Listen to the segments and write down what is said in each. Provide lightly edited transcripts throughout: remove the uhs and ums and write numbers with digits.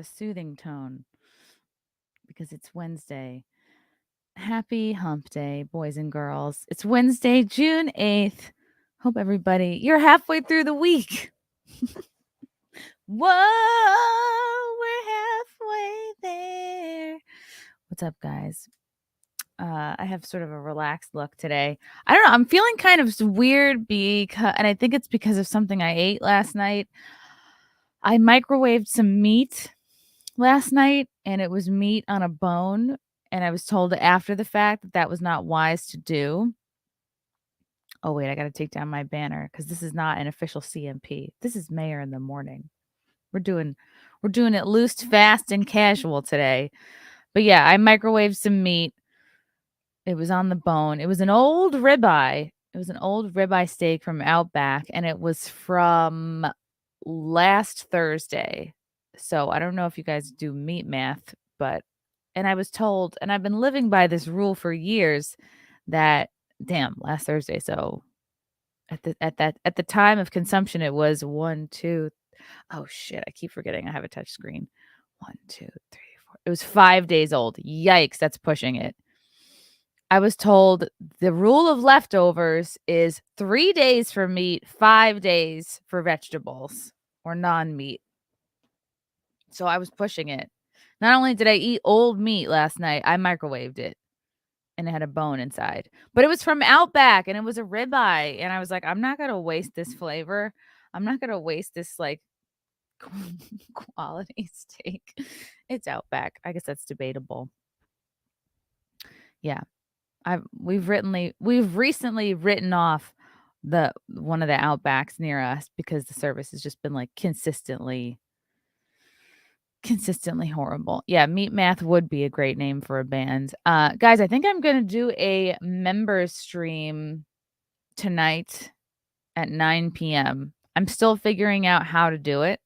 a soothing tone because it's Wednesday. Happy hump day, boys and girls. It's Wednesday, June 8th. Hope everybody, you're halfway through the week. Whoa, we're halfway there. What's up, guys? I have sort of a relaxed look today. I don't know. I'm feeling kind of weird and I think it's because of something I ate last night. I microwaved some meat last night, and it was meat on a bone. And I was told after the fact that that was not wise to do. Oh, wait, I got to take down my banner because this is not an official CMP. This is Mayor in the Morning. We're doing it loose, fast, and casual today. But yeah, I microwaved some meat. It was on the bone. It was an old ribeye. It was an old ribeye steak from Outback, and it was from last Thursday. So I don't know if you guys do meat math, and I was told, and I've been living by this rule for years that last Thursday. So at the time of consumption, it was 1, 2. Oh shit! I keep forgetting I have a touch screen. 1, 2, 3, 4. It was 5 days old. Yikes! That's pushing it. I was told the rule of leftovers is 3 days for meat, 5 days for vegetables or non-meat. So I was pushing it. Not only did I eat old meat last night, I microwaved it and it had a bone inside. But it was from Outback and it was a ribeye. And I was like, I'm not going to waste this flavor. I'm not going to waste this like quality steak. It's Outback. I guess that's debatable. Yeah. We've recently written off one of the Outbacks near us because the service has just been like consistently horrible. Yeah, Meat Math would be a great name for a band. Guys, I think I'm going to do a member stream tonight at 9 p.m. I'm still figuring out how to do it,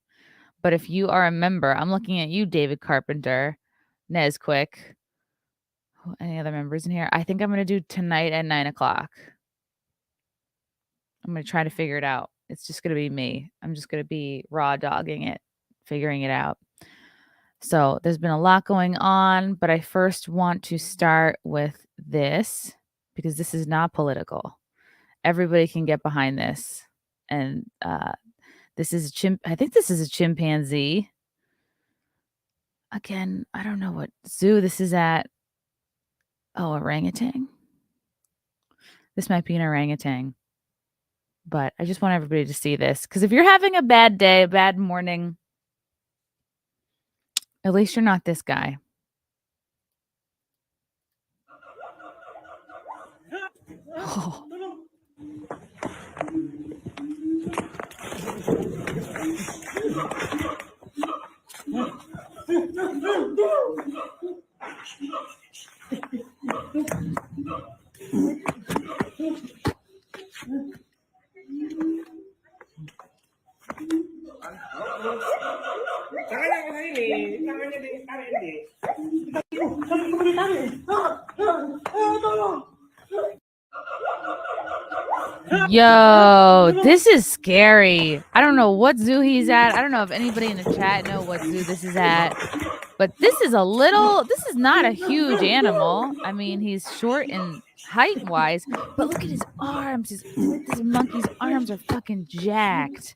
but if you are a member, I'm looking at you, David Carpenter, Nesquick. Any other members in here? I think I'm going to do tonight at 9 o'clock. I'm going to try to figure it out. It's just going to be me. I'm just going to be raw dogging it, figuring it out. So there's been a lot going on, but I first want to start with this because this is not political. Everybody can get behind this. And this is I think this is a chimpanzee. Again, I don't know what zoo this is at. Oh, orangutan. This might be an orangutan. But I just want everybody to see this because if you're having a bad day, a bad morning, at least you're not this guy. Oh. Yo, this is scary. I don't know what zoo he's at. I don't know if anybody in the chat know what zoo this is at. But this is not a huge animal. I mean, he's short in height-wise, but look at his arms. This monkey's arms are fucking jacked.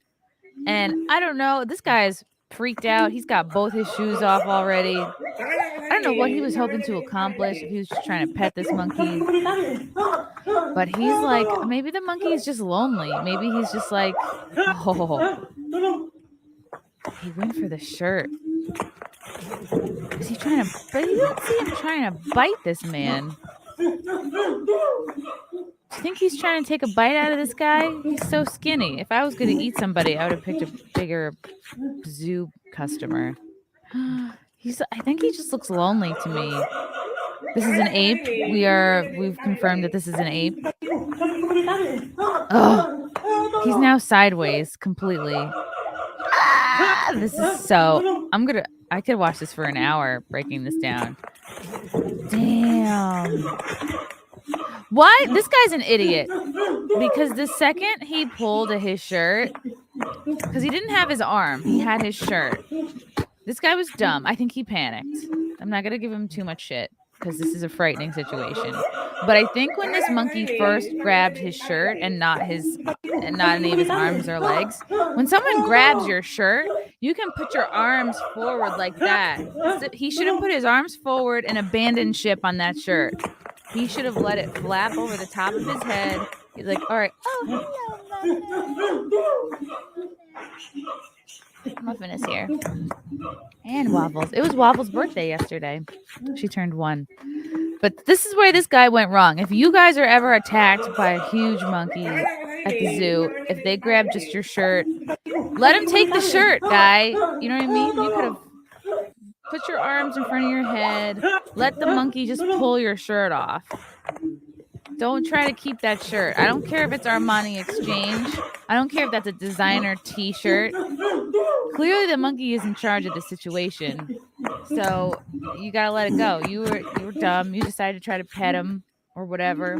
And I don't know, this guy's freaked out. He's got both his shoes off already. I don't know what he was hoping to accomplish if he was just trying to pet this monkey. But he's like, maybe the monkey is just lonely. Maybe he's just like, oh. He went for the shirt. Is he trying to, but you don't see him trying to bite this man. Do you think he's trying to take a bite out of this guy? He's so skinny. If I was going to eat somebody, I would have picked a bigger zoo customer. I think he just looks lonely to me. This is an ape. We've confirmed that this is an ape. Oh, he's now sideways completely. This is so, I could watch this for an hour breaking this down. Damn. Why? This guy's an idiot. Because the second he pulled his shirt, because he didn't have his arm, he had his shirt. This guy was dumb. I think he panicked. I'm not going to give him too much shit because this is a frightening situation. But I think when this monkey first grabbed his shirt and not any of his arms or legs, when someone grabs your shirt, you can put your arms forward like that. So he should have put his arms forward and abandoned ship on that shirt. He should have let it flap over the top of his head. He's like, all right. Oh, hello, Muffin. Muffin is here. And Waffles. It was Waffles' birthday yesterday. She turned 1. But this is where this guy went wrong. If you guys are ever attacked by a huge monkey at the zoo, if they grab just your shirt, let him take the shirt, guy. You know what I mean? You could have put your arms in front of your head. Let the monkey just pull your shirt off. Don't try to keep that shirt. I don't care if it's Armani Exchange. I don't care if that's a designer t-shirt. Clearly the monkey is in charge of the situation. So you gotta let it go. You were dumb. You decided to try to pet him or whatever.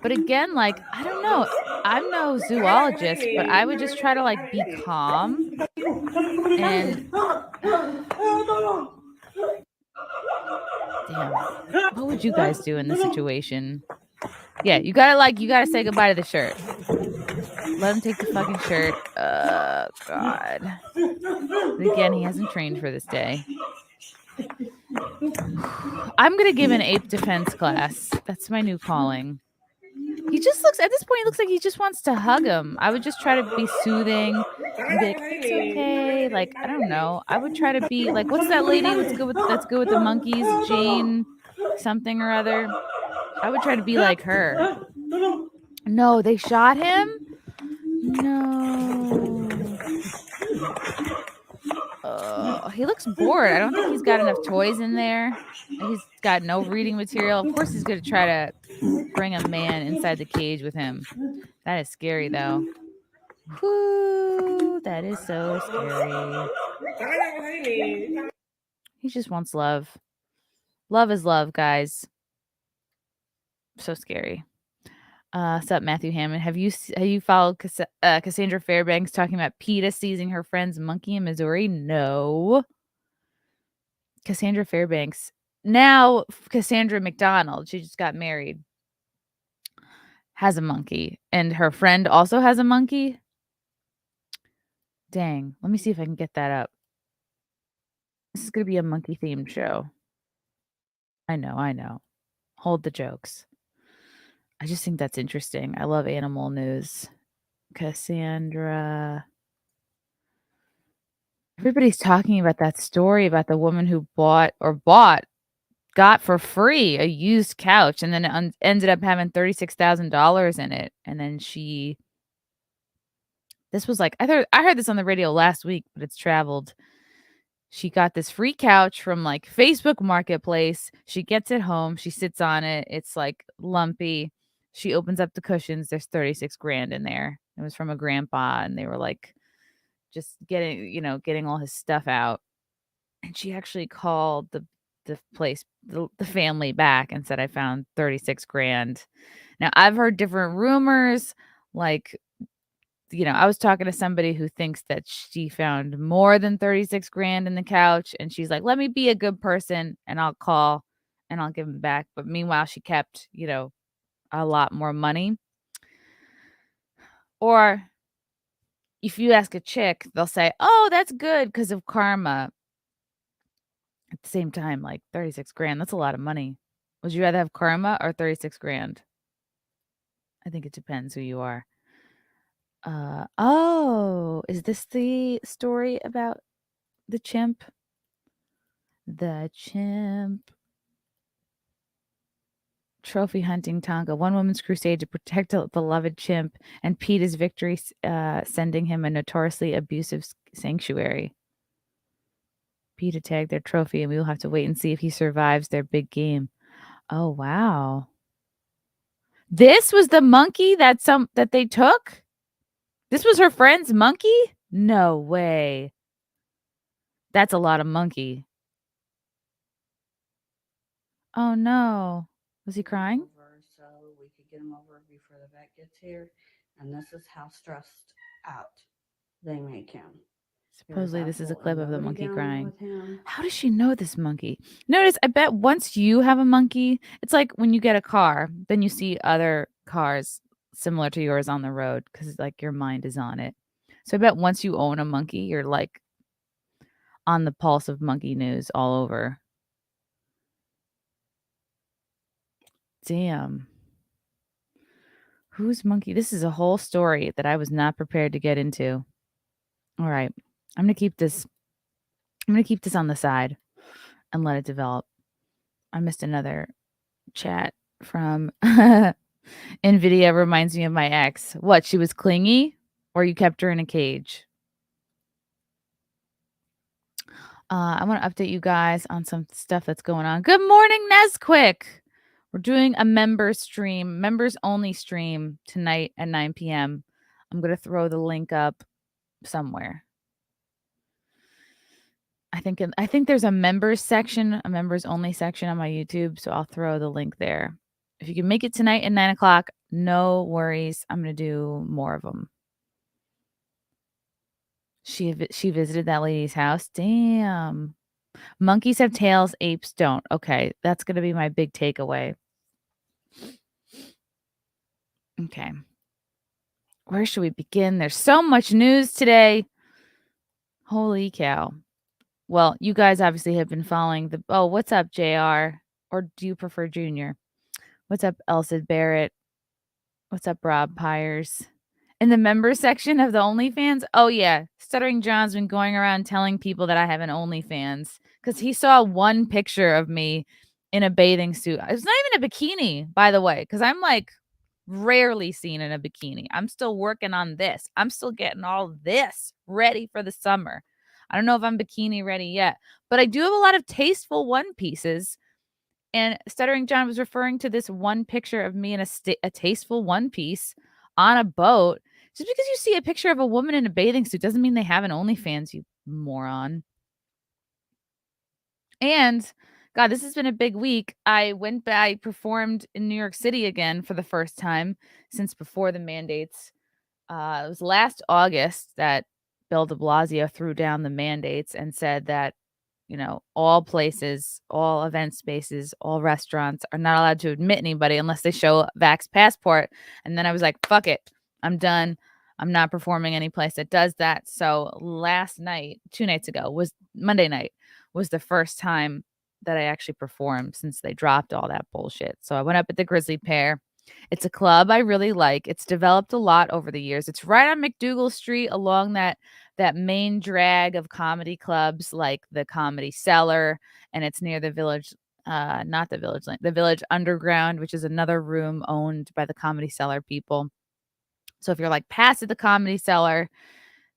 But again, like, I don't know. I'm no zoologist, but I would just try to like be calm and damn. What would you guys do in this situation? Yeah, you gotta say goodbye to the shirt. Let him take the fucking shirt. God. But again, he hasn't trained for this day. I'm gonna give an ape defense class. That's my new calling. He just looks, at this point, he looks like he just wants to hug him. I would just try to be soothing and be like, it's okay. Like, I don't know. I would try to be like, what's that lady that's good with the monkeys? Jane something or other. I would try to be like her. No, they shot him? No. He looks bored. I don't think he's got enough toys in there. He's got no reading material. Of course he's going to try to bring a man inside the cage with him. That is scary, though. Whoo, that is so scary. He just wants love. Love is love, guys. So scary. What's up, Matthew Hammond? Have you followed Cassandra Fairbanks talking about PETA seizing her friend's monkey in Missouri? No. Cassandra Fairbanks. Now Cassandra McDonald, she just got married, has a monkey. And her friend also has a monkey. Dang. Let me see if I can get that up. This is going to be a monkey-themed show. I know. Hold the jokes. I just think that's interesting. I love animal news. Cassandra. Everybody's talking about that story about the woman who got for free a used couch and then it ended up having $36,000 in it. And then this was like, I heard this on the radio last week, but it's traveled. She got this free couch from like Facebook Marketplace. She gets it home. She sits on it. It's like lumpy. She opens up the cushions. There's 36 grand in there. It was from a grandpa and they were like just getting all his stuff out. And she actually called the place, the family back and said, I found 36 grand. Now I've heard different rumors. Like, I was talking to somebody who thinks that she found more than 36 grand in the couch. And she's like, let me be a good person and I'll call and I'll give him back. But meanwhile, she kept, a lot more money. Or if you ask a chick, they'll say, oh, that's good because of karma. At the same time, like 36 grand, that's a lot of money. Would you rather have karma or 36 grand? I think it depends who you are. Is this the story about the chimp? The chimp. Trophy hunting Tonga. One woman's crusade to protect a beloved chimp and PETA's victory, sending him a notoriously abusive sanctuary. PETA tagged their trophy, and we will have to wait and see if he survives their big game. Oh, wow. This was the monkey that they took? This was her friend's monkey? No way. That's a lot of monkey. Oh, no. Was he crying? So we could get him over before the vet gets here. And this is how stressed out they make him. Supposedly this is a clip of the monkey down crying. with him. How does she know this monkey? Notice, I bet once you have a monkey, it's like when you get a car, then you see other cars similar to yours on the road because like your mind is on it. So I bet once you own a monkey, you're like on the pulse of monkey news all over. Damn. Who's monkey? This is a whole story that I was not prepared to get into. All right. I'm going to keep this on the side and let it develop. I missed another chat from Nvidia reminds me of my ex. What, she was clingy or you kept her in a cage? I want to update you guys on some stuff that's going on. Good morning, Nesquick. We're doing a members only stream tonight at 9 p.m. I'm going to throw the link up somewhere. I think there's a members section, a members only section on my YouTube, so I'll throw the link there. If you can make it tonight at 9 o'clock, no worries. I'm going to do more of them. She visited that lady's house. Damn. Monkeys have tails, apes don't. Okay, that's going to be my big takeaway. Okay. Where should we begin? There's so much news today. Holy cow. Well, you guys obviously have been following the... Oh, what's up, JR? Or do you prefer Junior? What's up, Elsa Barrett? What's up, Rob Pyers? In the member section of the OnlyFans? Oh, yeah. Stuttering John's been going around telling people that I have an OnlyFans because he saw one picture of me in a bathing suit. It's not even a bikini, by the way, because I'm like rarely seen in a bikini. I'm still working on this. I'm still getting all this ready for the summer. I don't know if I'm bikini ready yet, but I do have a lot of tasteful one pieces. And Stuttering John was referring to this one picture of me in a tasteful one piece on a boat. Just because you see a picture of a woman in a bathing suit doesn't mean they have an OnlyFans, you moron. And God, this has been a big week. I performed in New York City again for the first time since before the mandates. It was last August that Bill de Blasio threw down the mandates and said that, all places, all event spaces, all restaurants are not allowed to admit anybody unless they show a Vax passport. And then I was like, fuck it. I'm done. I'm not performing any place that does that. So last night, 2 nights ago, was Monday night, was the first time that I actually performed since they dropped all that bullshit. So I went up at the Grizzly Pear. It's a club I really like. It's developed a lot over the years. It's right on McDougal Street along that main drag of comedy clubs like the Comedy Cellar, and it's near the Village, not the Village Lane, the Village Underground, which is another room owned by the Comedy Cellar people. So if you're like past at the Comedy Cellar,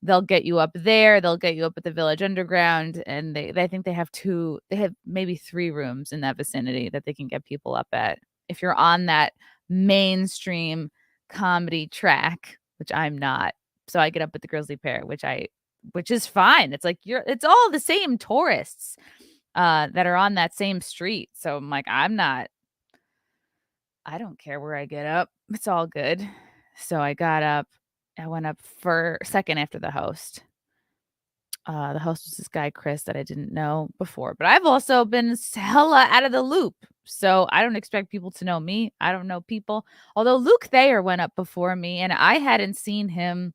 they'll get you up there. They'll get you up at the Village Underground, and they think they have maybe 3 rooms in that vicinity that they can get people up at. If you're on that mainstream comedy track, which I'm not. So I get up at the Grizzly Pear, which is fine. It's like it's all the same tourists that are on that same street. So I'm like, I don't care where I get up. It's all good. So I got up. I went up for second after the host. The host was this guy, Chris, that I didn't know before. But I've also been hella out of the loop. So I don't expect people to know me. I don't know people. Although Luke Thayer went up before me, and I hadn't seen him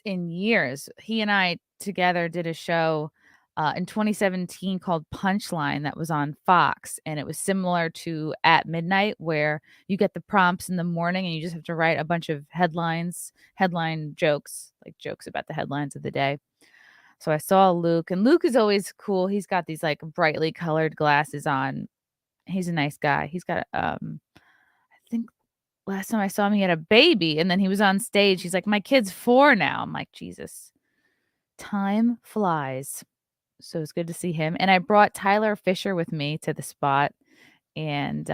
in years. He and I together did a show in 2017 called Punchline that was on Fox. And it was similar to At Midnight, where you get the prompts in the morning and you just have to write a bunch of headline jokes, like jokes about the headlines of the day. So I saw Luke, and Luke is always cool. He's got these like brightly colored glasses on. He's a nice guy. He's got, I think last time I saw him, he had a baby, and then he was on stage. He's like, my kid's 4 now. I'm like, Jesus, time flies. So it's good to see him. And I brought Tyler Fisher with me to the spot, and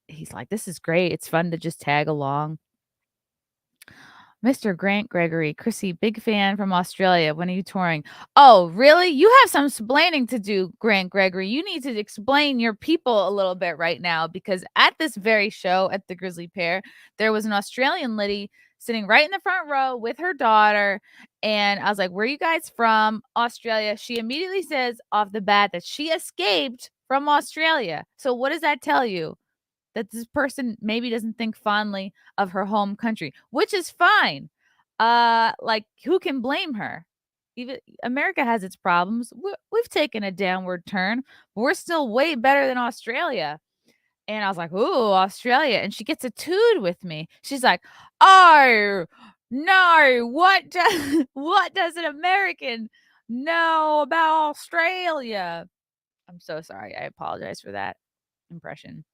he's like, this is great. It's fun to just tag along. Mr. Grant Gregory, Chrissy, big fan from Australia. When are you touring? Oh, really? You have some explaining to do, Grant Gregory. You need to explain your people a little bit right now, because at this very show at the Grizzly Pear, there was an Australian lady sitting right in the front row with her daughter. And I was like, where are you guys from? Australia. She immediately says off the bat that she escaped from Australia. So what does that tell you? That this person maybe doesn't think fondly of her home country, which is fine. Like, who can blame her? Even America has its problems. We've taken a downward turn, but we're still way better than Australia. And I was like, "Ooh, Australia." And she gets a toot with me. She's like, "Oh, no, what does an American know about Australia?" I'm so sorry. I apologize for that impression.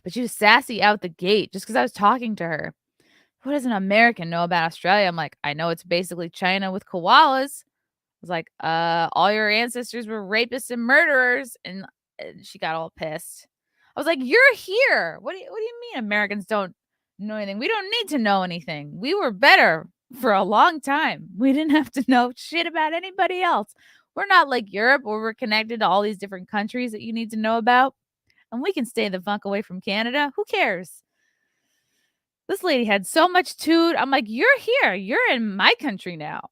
But she was sassy out the gate just because I was talking to her. "What does an American know about Australia?" I'm like, "I know it's basically China with koalas." I was like, all your ancestors were rapists and murderers." And she got all pissed. I was like, "You're here. What do you mean Americans don't know anything? We don't need to know anything. We were better for a long time. We didn't have to know shit about anybody else. We're not like Europe where we're connected to all these different countries that you need to know about. And we can stay the fuck away from Canada. Who cares?" This lady had so much toot. I'm like, "You're here. You're in my country now."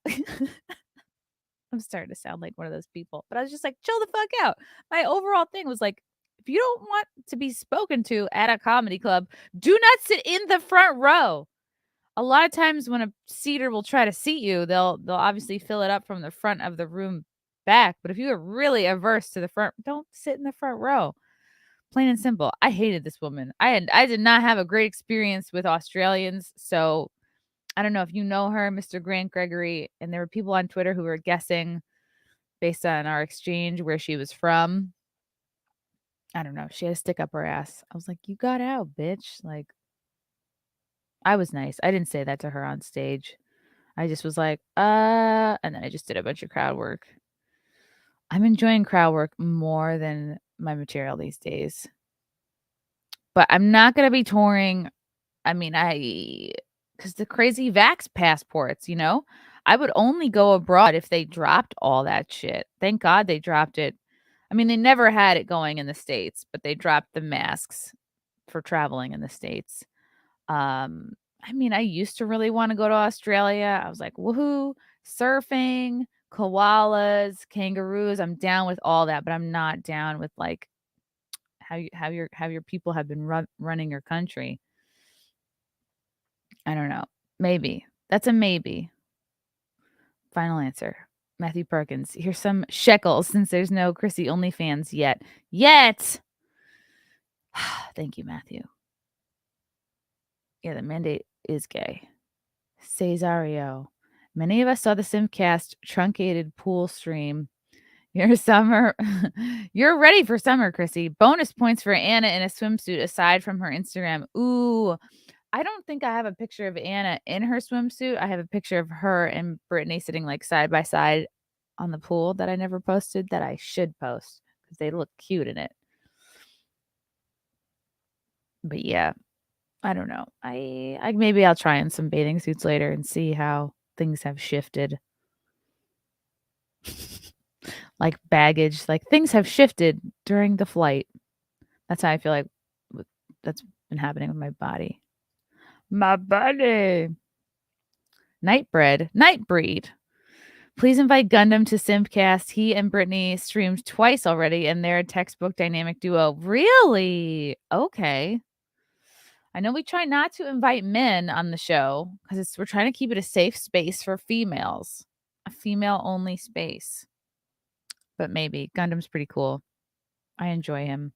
I'm starting to sound like one of those people, but I was just like, chill the fuck out. My overall thing was like, if you don't want to be spoken to at a comedy club, do not sit in the front row. A lot of times when a seater will try to seat you, they'll obviously fill it up from the front of the room back. But if you are really averse to the front, don't sit in the front row. Plain and simple. I hated this woman. I did not have a great experience with Australians. So I don't know if you know her, Mr. Grant Gregory, and there were people on Twitter who were guessing based on our exchange where she was from. I don't know. She had a stick up her ass. I was like, "You got out, bitch." Like, I was nice. I didn't say that to her on stage. I just was like, and then I just did a bunch of crowd work. I'm enjoying crowd work more than my material these days. But I'm not gonna be touring. I mean, because the crazy vax passports, I would only go abroad if they dropped all that shit. Thank God they dropped it. I mean, they never had it going in the States, but they dropped the masks for traveling in the States. Um, I mean, I used to really wanna go to Australia. I was like, "Woohoo, surfing, koalas, kangaroos." I'm down with all that, but I'm not down with, like, how your people have been running your country. I don't know. Maybe. That's a maybe. Final answer. Matthew Perkins. Here's some shekels since there's no Chrissy OnlyFans yet. Yet! Thank you, Matthew. Yeah, the mandate is gay. Cesario. Many of us saw the Simcast truncated pool stream. Your summer You're ready for summer, Chrissy. Bonus points for Anna in a swimsuit aside from her Instagram. Ooh, I don't think I have a picture of Anna in her swimsuit. I have a picture of her and Brittany sitting like side by side on the pool that I never posted that I should post because they look cute in it. But yeah, I don't know. I maybe I'll try on some bathing suits later and see how things have shifted. Like baggage, like things have shifted during the flight. That's how I feel like that's been happening with my body. My body. Nightbreed. Please invite Gundam to Simpcast. He and Brittany streamed twice already, and they're a textbook dynamic duo. Really? Okay. I know we try not to invite men on the show because we're trying to keep it a safe space for females, a female only space. But maybe Gundam's pretty cool. I enjoy him.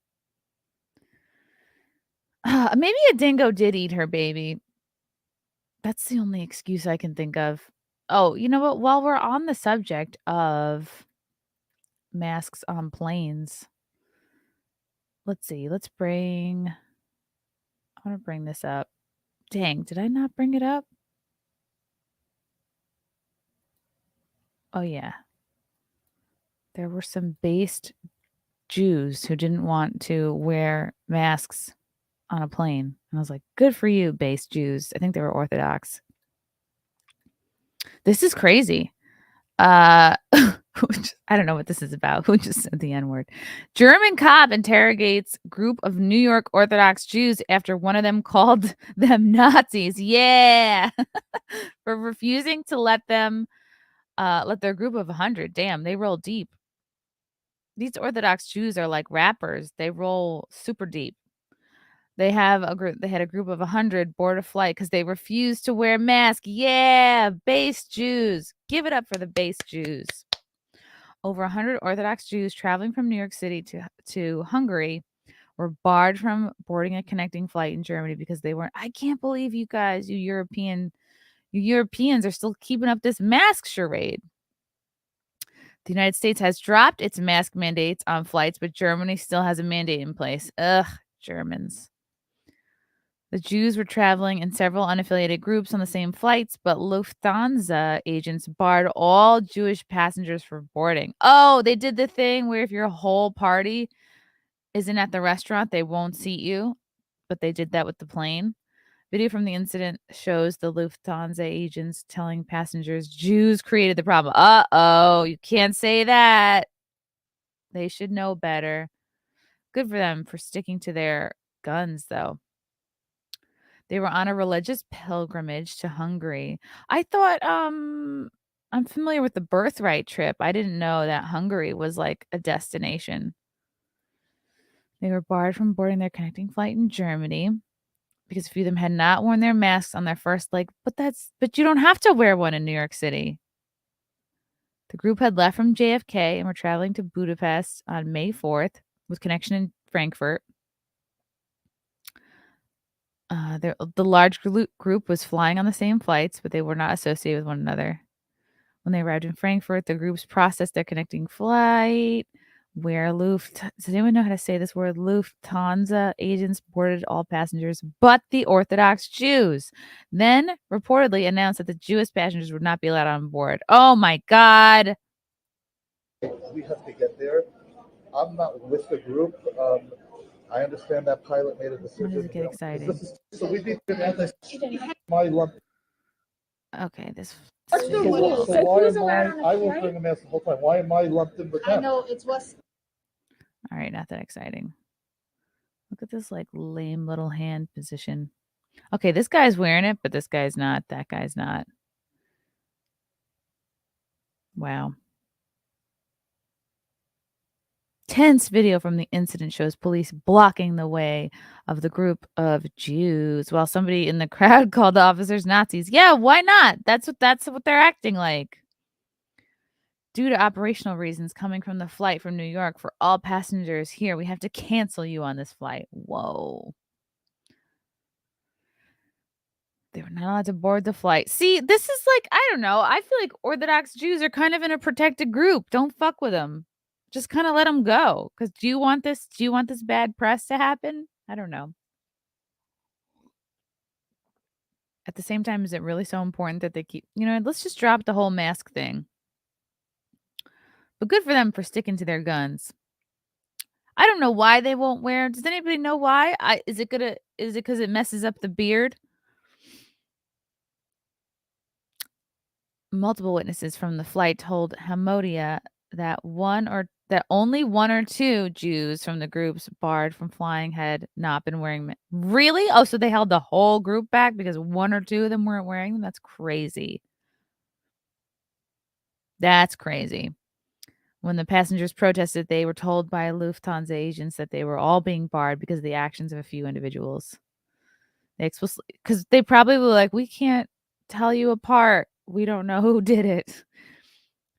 Maybe a dingo did eat her baby. That's the only excuse I can think of. Oh, you know what? While we're on the subject of masks on planes, let's see. I want to bring this up. Dang, did I not bring it up? Oh, yeah. There were some based Jews who didn't want to wear masks on a plane. And I was like, good for you, based Jews. I think they were Orthodox. This is crazy. I don't know what this is about. Who just said the N word? German cop interrogates group of New York Orthodox Jews after one of them called them Nazis. Yeah, for refusing to let their group of 100. Damn, they roll deep. These Orthodox Jews are like rappers. They roll super deep. They have a group. They had a group of 100 board a flight because they refused to wear masks. Yeah, base Jews. Give it up for the base Jews. Over 100 Orthodox Jews traveling from New York City to Hungary were barred from boarding a connecting flight in Germany because they weren't. I can't believe you guys, you Europeans are still keeping up this mask charade. The United States has dropped its mask mandates on flights, but Germany still has a mandate in place. Ugh, Germans. The Jews were traveling in several unaffiliated groups on the same flights, but Lufthansa agents barred all Jewish passengers from boarding. Oh, they did the thing where if your whole party isn't at the restaurant, they won't seat you, but they did that with the plane. Video from the incident shows the Lufthansa agents telling passengers Jews created the problem. Uh-oh, you can't say that. They should know better. Good for them for sticking to their guns, though. They were on a religious pilgrimage to Hungary. I thought, I'm familiar with the birthright trip. I didn't know that Hungary was like a destination. They were barred from boarding their connecting flight in Germany because a few of them had not worn their masks on their first leg. But you don't have to wear one in New York City. The group had left from JFK and were traveling to Budapest on May 4th with connection in Frankfurt. The large group was flying on the same flights, but they were not associated with one another. When they arrived in Frankfurt, the groups processed their connecting flight, where does anyone know how to say this word? Lufthansa agents boarded all passengers but the Orthodox Jews. Then reportedly announced that the Jewish passengers would not be allowed on board. Oh my God. We have to get there. I'm not with the group. I understand that pilot made a decision. When does it get exciting? So we need to my lump. Okay, this. So why am I will bring a mask the whole time. Why am I lumped in with them? I know it's West. All right, not that exciting. Look at this like lame little hand position. Okay, this guy's wearing it, but this guy's not. That guy's not. Wow. Tense video from the incident shows police blocking the way of the group of Jews while somebody in the crowd called the officers Nazis. Yeah, why not? That's what they're acting like. Due to operational reasons coming from the flight from New York for all passengers here, we have to cancel you on this flight. Whoa. They were not allowed to board the flight. See, this is like, I don't know. I feel like Orthodox Jews are kind of in a protected group. Don't fuck with them. Just kind of let them go. Because do you want this? Do you want this bad press to happen? I don't know. At the same time, is it really so important that they keep, let's just drop the whole mask thing. But good for them for sticking to their guns. I don't know why they won't wear. Does anybody know why? Is it because it messes up the beard? Multiple witnesses from the flight told Hamodia that only one or two Jews from the groups barred from flying had not been wearing. Really? Oh, so they held the whole group back because one or two of them weren't wearing them? That's crazy. That's crazy. When the passengers protested, they were told by Lufthansa agents that they were all being barred because of the actions of a few individuals. They explicitly, because they probably were like, we can't tell you apart. We don't know who did it.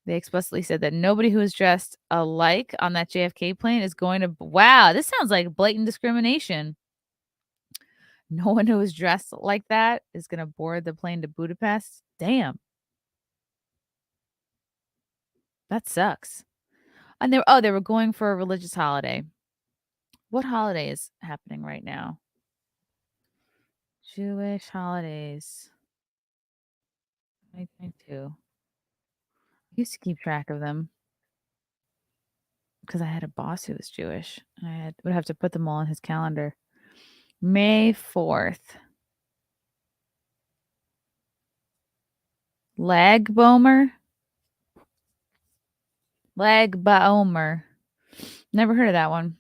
They explicitly said that nobody who is dressed alike on that JFK plane is going to. Wow, this sounds like blatant discrimination. No one who is dressed like that is going to board the plane to Budapest. Damn. That sucks. And they were going for a religious holiday. What holiday is happening right now? Jewish holidays. 2022. I used to keep track of them because I had a boss who was Jewish. Would have to put them all on his calendar. May 4th. Lag Bomer. Leg Baomer. Never heard of that one.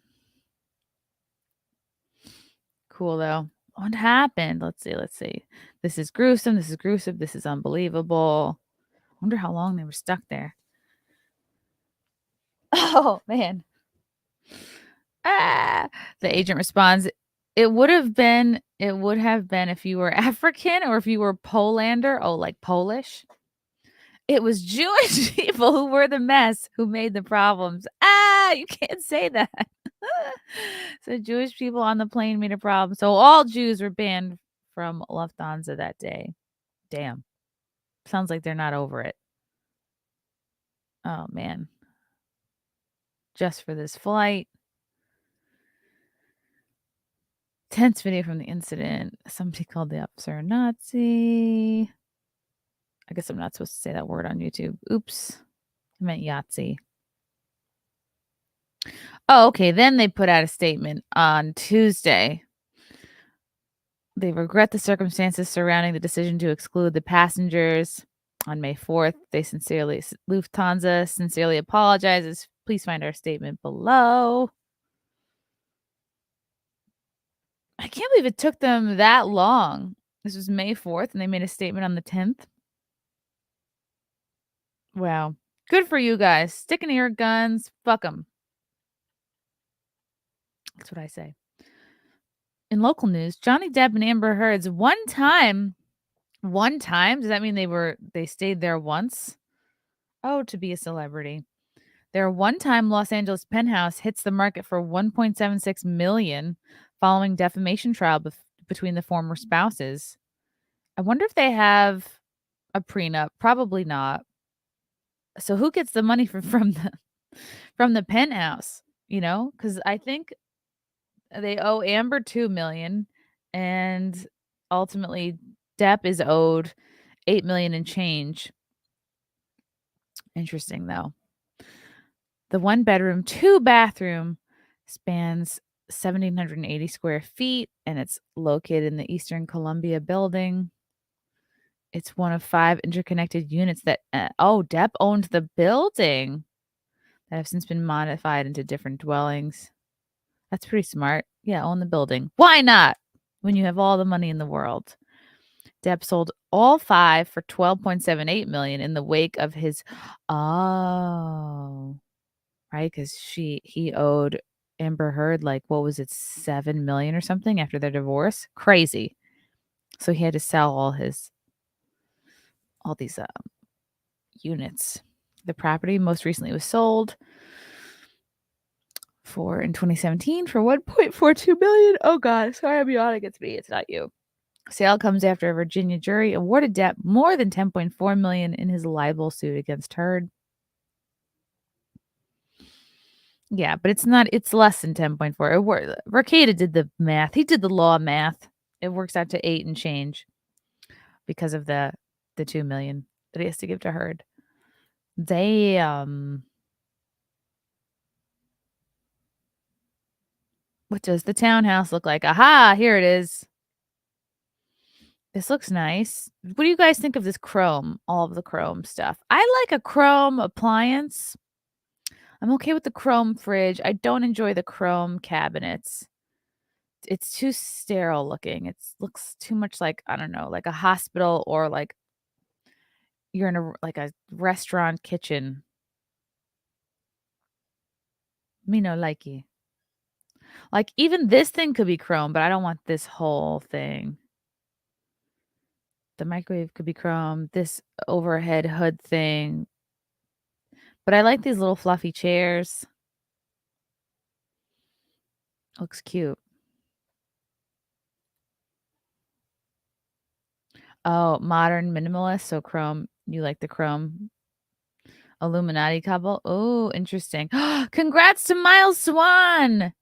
Cool though. What happened? Let's see. This is gruesome. This is unbelievable. Wonder how long they were stuck there. Oh man. The agent responds, it would have been if you were African or if you were Polander, like Polish. It was Jewish people who were the mess, who made the problems. You can't say that. So Jewish people on the plane made a problem. So all Jews were banned from Lufthansa that day. Damn. Sounds like they're not over it. Oh man. Just for this flight. Tense video from the incident. Somebody called the officer a Nazi. I guess I'm not supposed to say that word on YouTube. Oops. I meant Yahtzee. Oh, okay. Then they put out a statement on Tuesday. They regret the circumstances surrounding the decision to exclude the passengers. On May 4th, Lufthansa sincerely apologizes. Please find our statement below. I can't believe it took them that long. This was May 4th, and they made a statement on the 10th. Wow. Good for you guys. Sticking to your guns. Fuck them. That's what I say. In local news, Johnny Depp and Amber Heard's one time. Does that mean they stayed there once? Oh, to be a celebrity. Their one-time Los Angeles penthouse hits the market for $1.76 million following defamation trial between the former spouses. I wonder if they have a prenup. Probably not. So who gets the money from the penthouse? Because I think they owe Amber $2 million, and ultimately Depp is owed $8 million and change. Interesting though. The 1-bedroom, 2-bathroom spans 1,780 square feet, and it's located in the Eastern Columbia building. It's one of 5 interconnected units that, Depp owned the building that have since been modified into different dwellings. That's pretty smart. Yeah, own the building. Why not? When you have all the money in the world. Depp sold all 5 for $12.78 million in the wake of his, right? Because he owed Amber Heard, like, what was it, $7 million or something after their divorce? Crazy. So he had to sell all these units. The property most recently was sold in 2017 for $1.42 million. Oh God, sorry, I'm yawning. It's me. It's not you. Sale comes after a Virginia jury awarded Depp more than $10.4 million in his libel suit against Heard. Yeah, but it's less than 10.4. Mercado did the math. He did the law math. It works out to 8 and change because of the $2 million that he has to give to Heard. What does the townhouse look like? Aha, here it is. This looks nice. What do you guys think of this chrome? All of the chrome stuff. I like a chrome appliance. I'm okay with the chrome fridge. I don't enjoy the chrome cabinets. It's too sterile looking. It looks too much like, I don't know, like a hospital, or like you're in a restaurant kitchen. Me no likey. Like even this thing could be chrome, but I don't want this whole thing. The microwave could be chrome. This overhead hood thing. But I like these little fluffy chairs. Looks cute. Oh, modern minimalist. So chrome. You like the chrome. Illuminati couple. Oh, interesting. Congrats to Miles Swan.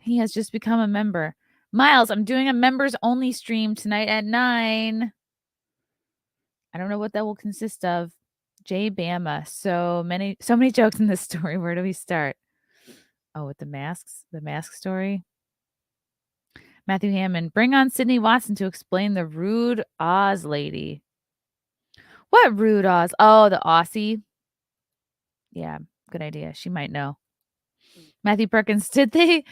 He has just become a member. Miles, I'm doing a members only stream tonight at 9. I don't know what that will consist of. Jay Bama. So many jokes in this story. Where do we start? Oh, with the masks? The mask story? Matthew Hammond. Bring on Sydney Watson to explain the rude Oz lady. What rude Oz? Oh, the Aussie. Yeah. Good idea. She might know. Matthew Perkins, did they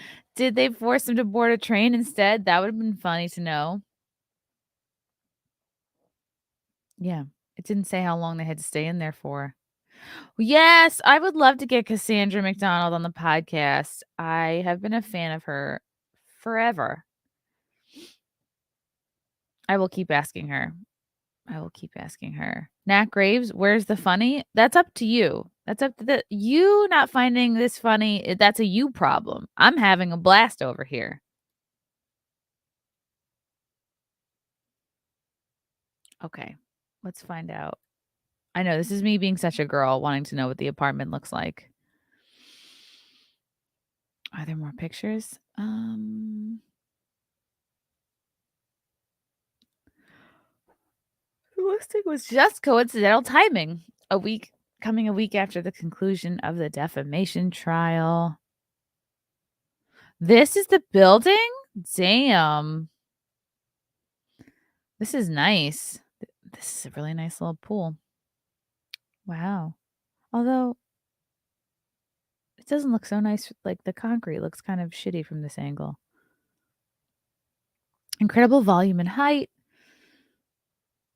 force him to board a train instead? That would have been funny to know. Yeah. It didn't say how long they had to stay in there for. Yes, I would love to get Cassandra McDonald on the podcast. I have been a fan of her forever. I will keep asking her. Nat Graves, where's the funny? That's up to you. That's up to you not finding this funny. That's a you problem. I'm having a blast over here. Okay, let's find out. I know this is me being such a girl wanting to know what the apartment looks like. Are there more pictures? The listing was just coincidental timing. Coming a week after the conclusion of the defamation trial. This is the building? Damn. This is nice. This is a really nice little pool. Wow. Although it doesn't look so nice. Like the concrete looks kind of shitty from this angle. Incredible volume and height.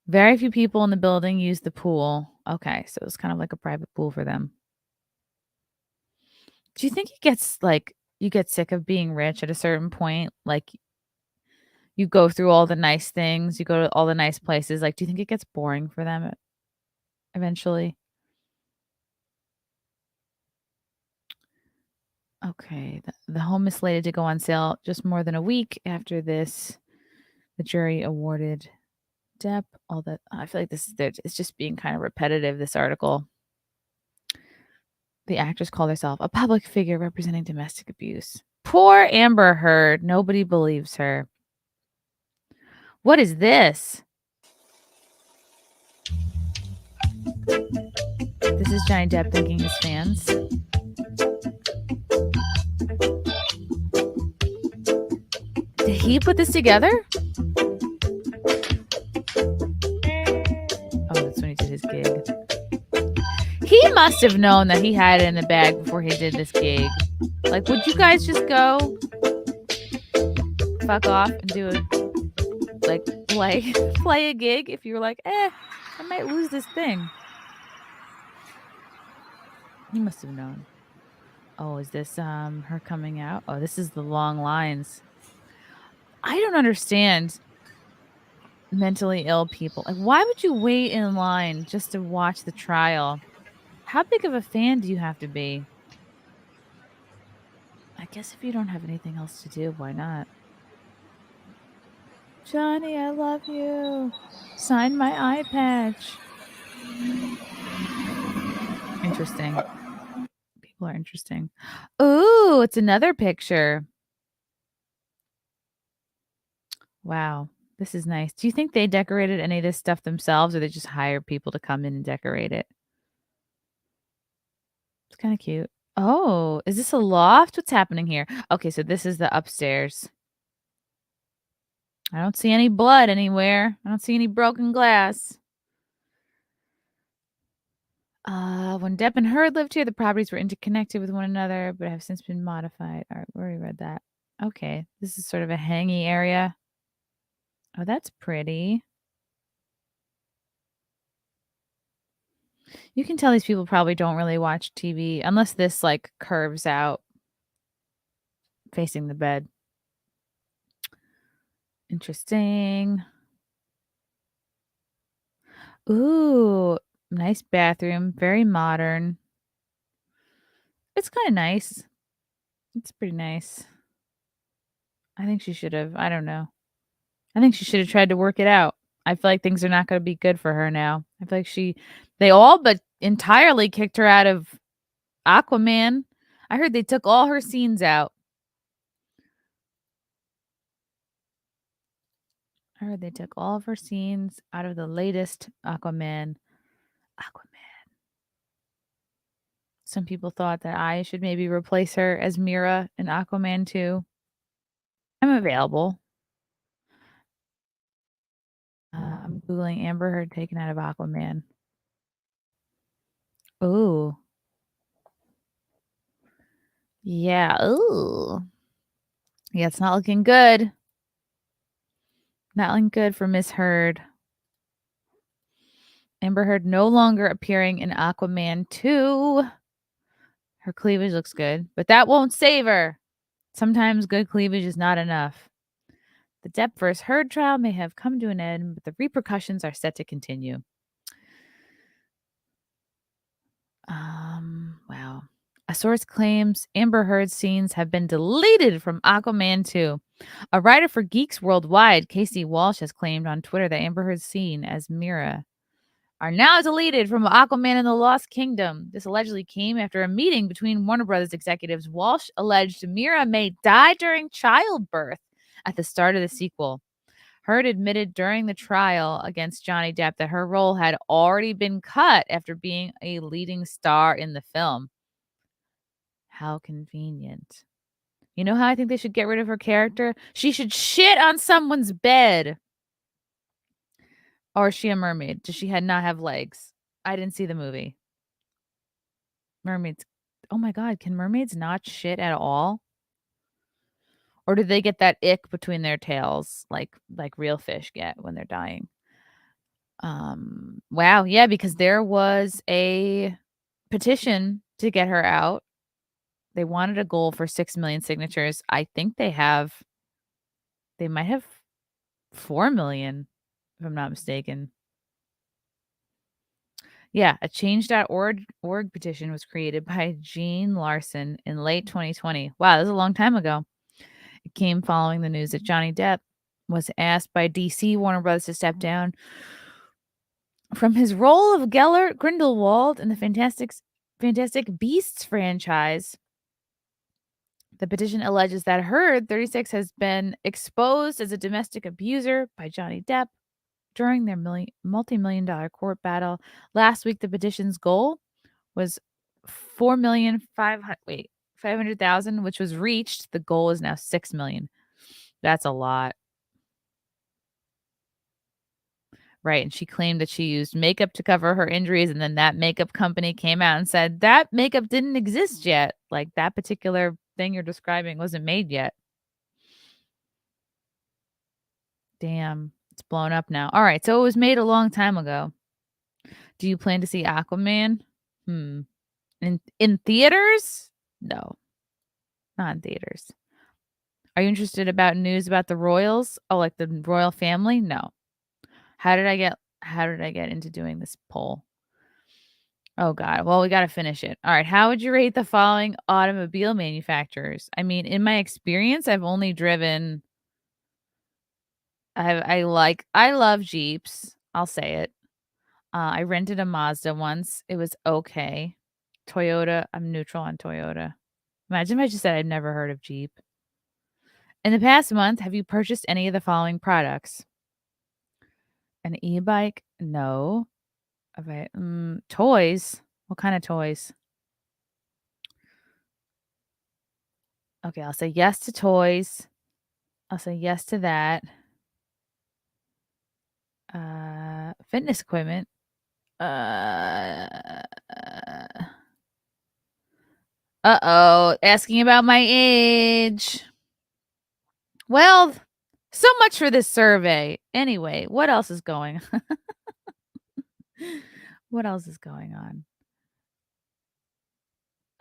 Very few people in the building use the pool. Okay, so it's kind of like a private pool for them. Do you think you get sick of being rich at a certain point? Like you go through all the nice things, you go to all the nice places. Like, do you think it gets boring for them eventually? Okay, the home is slated to go on sale just more than a week after this. The jury awarded Depp all that. I feel like it's just being kind of repetitive, this article. The actress called herself a public figure representing domestic abuse. Poor Amber Heard. Nobody believes her. What is this? This is Johnny Depp thanking his fans. Did he put this together? Oh, that's when he did his gig. He must have known that he had it in the bag before he did this gig. Like, would you guys just go fuck off and do play a gig if you were like, I might lose this thing? He must have known. Oh, is this her coming out? Oh, this is the long lines. I don't understand mentally ill people. Like, why would you wait in line just to watch the trial? How big of a fan do you have to be? I guess if you don't have anything else to do, why not? Johnny, I love you. Sign my eye patch. Interesting. People are interesting. Ooh, it's another picture. Wow, this is nice. Do you think they decorated any of this stuff themselves, or they just hire people to come in and decorate it? It's kind of cute. Oh, is this a loft? What's happening here? Okay, so this is the upstairs. I don't see any blood anywhere. I don't see any broken glass. When Depp and Heard lived here, the properties were interconnected with one another, but have since been modified. All right, we already read that. Okay, this is sort of a hangy area. Oh, that's pretty. You can tell these people probably don't really watch TV unless this like curves out facing the bed. Interesting. Ooh, nice bathroom. Very modern. It's kind of nice. It's pretty nice. I think she should have. I don't know. I think she should have tried to work it out. I feel like things are not going to be good for her now. I feel like they all but entirely kicked her out of Aquaman. I heard they took all her scenes out. I heard they took all of her scenes out of the latest Aquaman. Some people thought that I should maybe replace her as Mira in Aquaman 2. I'm available. I'm Googling Amber Heard taken out of Aquaman. Ooh. Yeah. Ooh. Yeah, it's not looking good. Not looking good for Miss Heard. Amber Heard no longer appearing in Aquaman 2. Her cleavage looks good, but that won't save her. Sometimes good cleavage is not enough. The Depp vs. Heard trial may have come to an end, but the repercussions are set to continue. Wow. A source claims Amber Heard's scenes have been deleted from Aquaman 2. A writer for Geeks Worldwide, Casey Walsh, has claimed on Twitter that Amber Heard's scene as Mira are now deleted from Aquaman and the Lost Kingdom. This allegedly came after a meeting between Warner Brothers executives. Walsh alleged Mira may die during childbirth at the start of the sequel. Heard admitted during the trial against Johnny Depp that her role had already been cut after being a leading star in the film. How convenient. You know how I think they should get rid of her character? She should shit on someone's bed. Or is she a mermaid? Does she not have legs? I didn't see the movie. Mermaids. Oh my god, can mermaids not shit at all? Or do they get that ick between their tails like real fish get when they're dying? Wow, yeah, because there was a petition to get her out. They wanted a goal for 6 million signatures. I think they might have 4 million, if I'm not mistaken. Yeah, a change.org petition was created by Jean Larson in late 2020. Wow, that was a long time ago. It came following the news that Johnny Depp was asked by DC Warner Bros. To step down from his role of Gellert Grindelwald in the Fantastic Beasts franchise. The petition alleges that Heard, 36, has been exposed as a domestic abuser by Johnny Depp during their multi-million-dollar court battle. Last week, the petition's goal was 500,000, which was reached. The goal is now 6 million. That's a lot. Right, and she claimed that she used makeup to cover her injuries, and then that makeup company came out and said that makeup didn't exist yet. Like, that particular thing you're describing wasn't made yet. Damn, it's blown up now. All right, so it was made a long time ago. Do you plan to see Aquaman? In theaters? No, not in theaters. Are you interested about news about the royals? Oh, like the royal family? No. How did I get into doing this poll? Oh god. Well, we got to finish it. All right. How would you rate the following automobile manufacturers? I mean, in my experience, I've only driven I love Jeeps. I'll say it. I rented a Mazda once. It was okay. Toyota, I'm neutral on Toyota. Imagine if I just said I'd never heard of Jeep. In the past month, have you purchased any of the following products? An e-bike? No. Okay. Toys? What kind of toys? Okay, I'll say yes to toys. I'll say yes to that. Fitness equipment. Uh-oh, asking about my age. Well, so much for this survey. Anyway, what else is going on? What else is going on?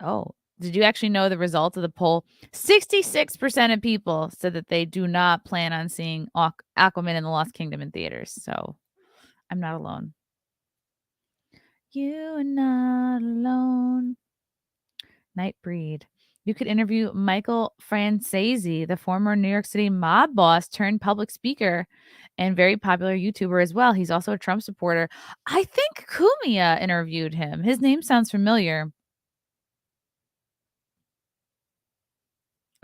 Oh, did you actually know the results of the poll? 66% of people said that they do not plan on seeing Aquaman and the Lost Kingdom in theaters. So I'm not alone. You are not alone. Nightbreed. You could interview Michael Francese, the former New York City mob boss turned public speaker and very popular YouTuber as well. He's also a Trump supporter. I think Kumia interviewed him. His name sounds familiar.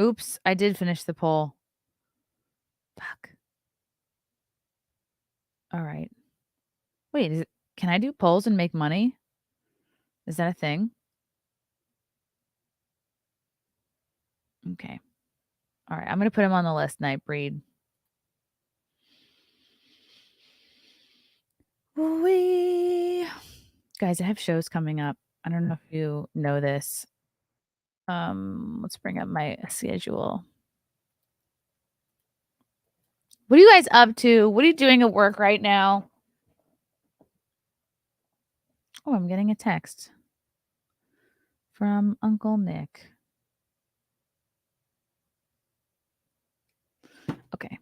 Oops, I did finish the poll. Fuck. All right. Wait, can I do polls and make money? Is that a thing? Okay. All right. I'm going to put him on the list, Nightbreed. Guys, I have shows coming up. I don't know if you know this. Let's bring up my schedule. What are you guys up to? What are you doing at work right now? Oh, I'm getting a text from Uncle Nick. Okay.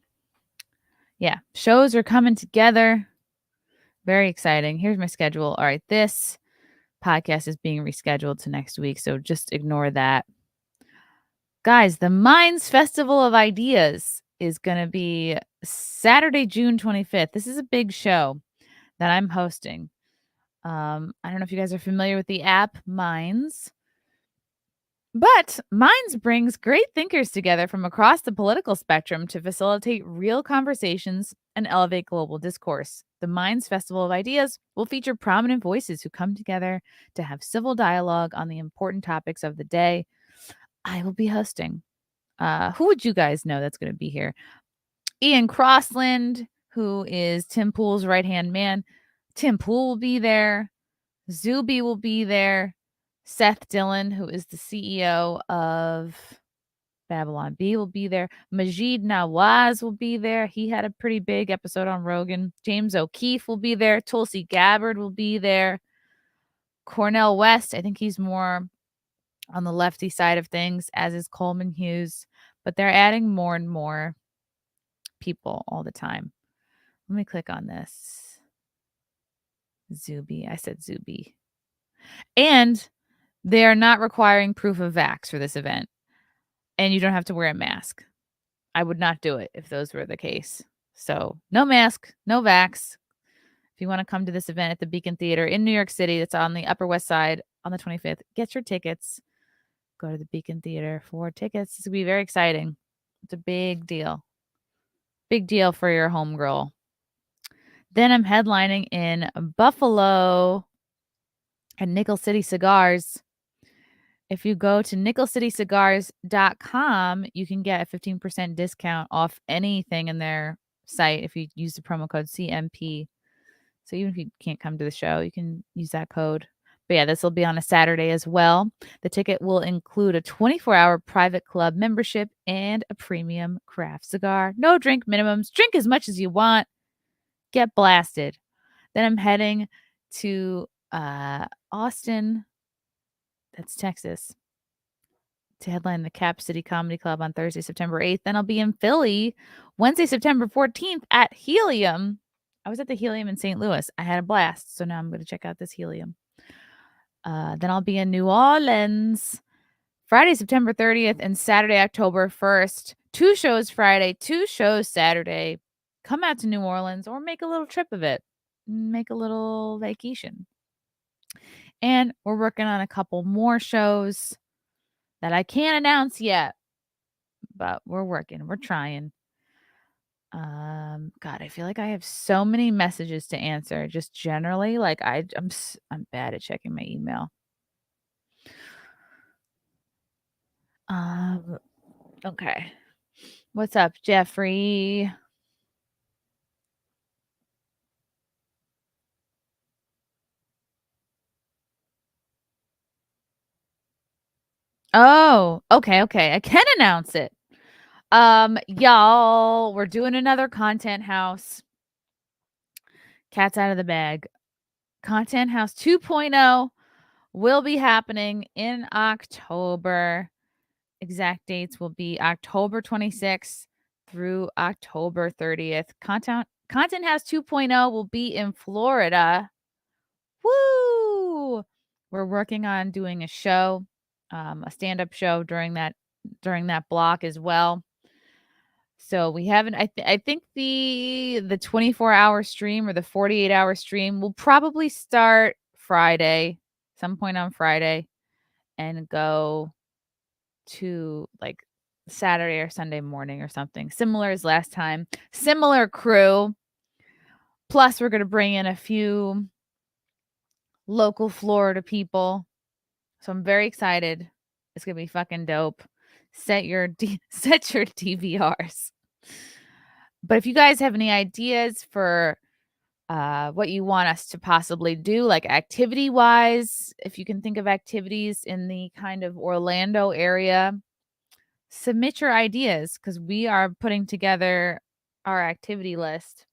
Yeah, shows are coming together. Very exciting. Here's my schedule. All right, this podcast is being rescheduled to next week, so just ignore that. Guys, the Minds Festival of Ideas is going to be Saturday, June 25th. This is a big show that I'm hosting. I don't know if you guys are familiar with the app Minds, but Minds brings great thinkers together from across the political spectrum to facilitate real conversations and elevate global discourse. The Minds Festival of Ideas will feature prominent voices who come together to have civil dialogue on the important topics of the day. I will be hosting. Who would you guys know that's going to be here? Ian Crossland, who is Tim Pool's right-hand man. Tim Pool will be there. Zuby will be there. Seth Dillon, who is the CEO of Babylon Bee, will be there. Majid Nawaz will be there. He had a pretty big episode on Rogan. James O'Keefe will be there. Tulsi Gabbard will be there. Cornel West, I think he's more on the lefty side of things, as is Coleman Hughes. But they're adding more and more people all the time. Let me click on this. Zuby. I said Zuby. And they are not requiring proof of vax for this event. And you don't have to wear a mask. I would not do it if those were the case. So no mask, no vax. If you want to come to this event at the Beacon Theater in New York City, it's on the Upper West Side on the 25th. Get your tickets. Go to the Beacon Theater for tickets. It's going to be very exciting. It's a big deal. Big deal for your homegirl. Then I'm headlining in Buffalo at Nickel City Cigars. If you go to nickelcitycigars.com, you can get a 15% discount off anything in their site if you use the promo code CMP. So even if you can't come to the show, you can use that code. But yeah, this will be on a Saturday as well. The ticket will include a 24-hour private club membership and a premium craft cigar. No drink minimums. Drink as much as you want. Get blasted. Then I'm heading to Austin. That's Texas. To headline the Cap City Comedy Club on Thursday, September 8th. Then I'll be in Philly Wednesday, September 14th at Helium. I was at the Helium in St. Louis. I had a blast. So now I'm going to check out this Helium. Then I'll be in New Orleans Friday, September 30th and Saturday, October 1st. 2 shows Friday, 2 shows Saturday. Come out to New Orleans or make a little trip of it. Make a little vacation. And we're working on a couple more shows that I can't announce yet, but we're working. We're trying. God, I feel like I have so many messages to answer. Just generally, like I'm bad at checking my email. Okay. What's up, Jeffrey? Oh, okay. I can announce it. Y'all, we're doing another content house. Cat's out of the bag. Content House 2.0 will be happening in October. Exact dates will be October 26th through October 30th. Content House 2.0 will be in Florida. Woo! We're working on doing a show, a stand-up show during that block as well. So we haven't. I think the 24-hour stream or the 48-hour stream will probably start Friday, some point on Friday, and go to like Saturday or Sunday morning or something. Similar as last time. Similar crew. Plus, we're gonna bring in a few local Florida people. So I'm very excited. It's gonna be fucking dope. Set your DVRs. But if you guys have any ideas for what you want us to possibly do, like activity wise. If you can think of activities in the kind of Orlando area, submit your ideas because we are putting together our activity list.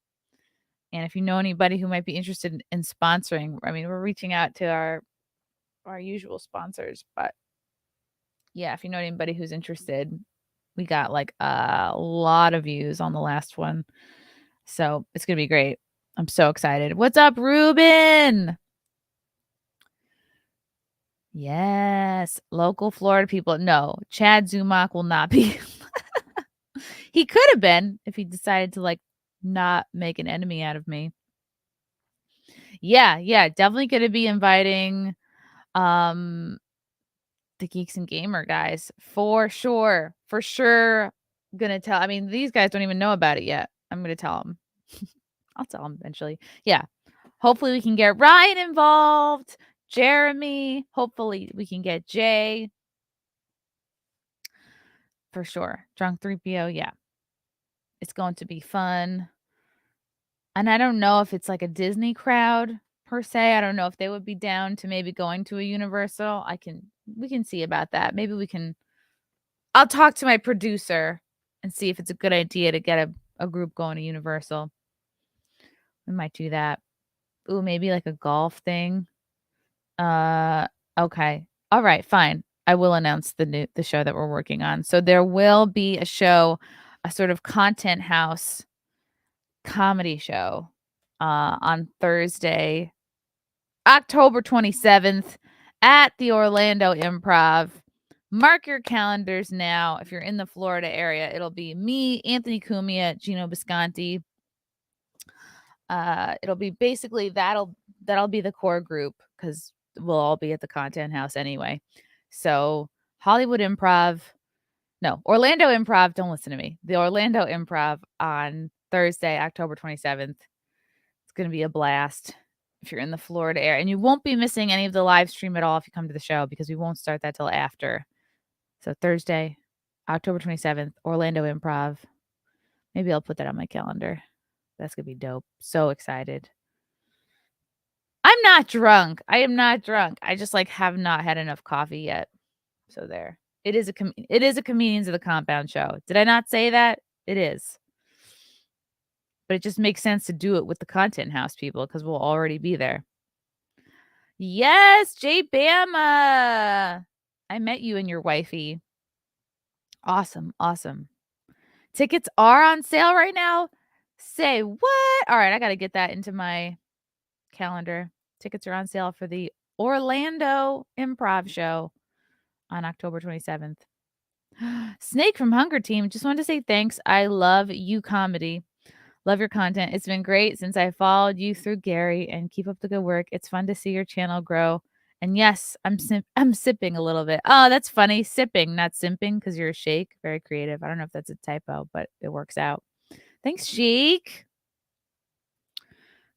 And if you know anybody who might be interested in sponsoring, I mean, we're reaching out to our usual sponsors, but yeah, if you know anybody who's interested, we got like a lot of views on the last one. So it's going to be great. I'm so excited. What's up, Ruben? Yes. Local Florida people. No, Chad Zumach will not be. He could have been if he decided to like not make an enemy out of me. Yeah, definitely going to be inviting the Geeks and Gamer guys for sure. For sure. Gonna tell. I mean, these guys don't even know about it yet. I'm gonna tell them. I'll tell them eventually. Yeah. Hopefully we can get Ryan involved. Jeremy. Hopefully we can get Jay. For sure. Drunk 3PO. Yeah. It's going to be fun. And I don't know if it's like a Disney crowd per se. I don't know if they would be down to maybe going to a Universal. We can see about that. Maybe I'll talk to my producer and see if it's a good idea to get a group going to Universal. We might do that. Ooh, maybe like a golf thing. Okay. All right, fine. I will announce the show that we're working on. So there will be a show, a sort of content house comedy show on Thursday, October 27th at the Orlando Improv. Mark your calendars now. If you're in the Florida area, it'll be me, Anthony Cumia, Gino Bisconti. It'll be basically that'll be the core group because we'll all be at the content house anyway. So Orlando Improv. Don't listen to me. The Orlando Improv on Thursday, October 27th. It's going to be a blast if you're in the Florida area. And you won't be missing any of the live stream at all if you come to the show because we won't start that till after. So Thursday, October 27th, Orlando Improv. Maybe I'll put that on my calendar. That's going to be dope. So excited. I'm not drunk. I am not drunk. I just like have not had enough coffee yet. So there. It is a Comedians of the Compound show. Did I not say that? It is. But it just makes sense to do it with the content house people because we'll already be there. Yes, Jay Bama. I met you and your wifey. Awesome. Tickets are on sale right now. Say what? All right, I got to get that into my calendar. Tickets are on sale for the Orlando Improv show on October 27th. Snake from Hunger Team. Just wanted to say thanks. I love you comedy. Love your content. It's been great since I followed you through Gary, and keep up the good work. It's fun to see your channel grow. And yes, I'm sipping a little bit. Oh, that's funny. Sipping, not simping, because you're a shake. Very creative. I don't know if that's a typo, but it works out. Thanks, Sheik.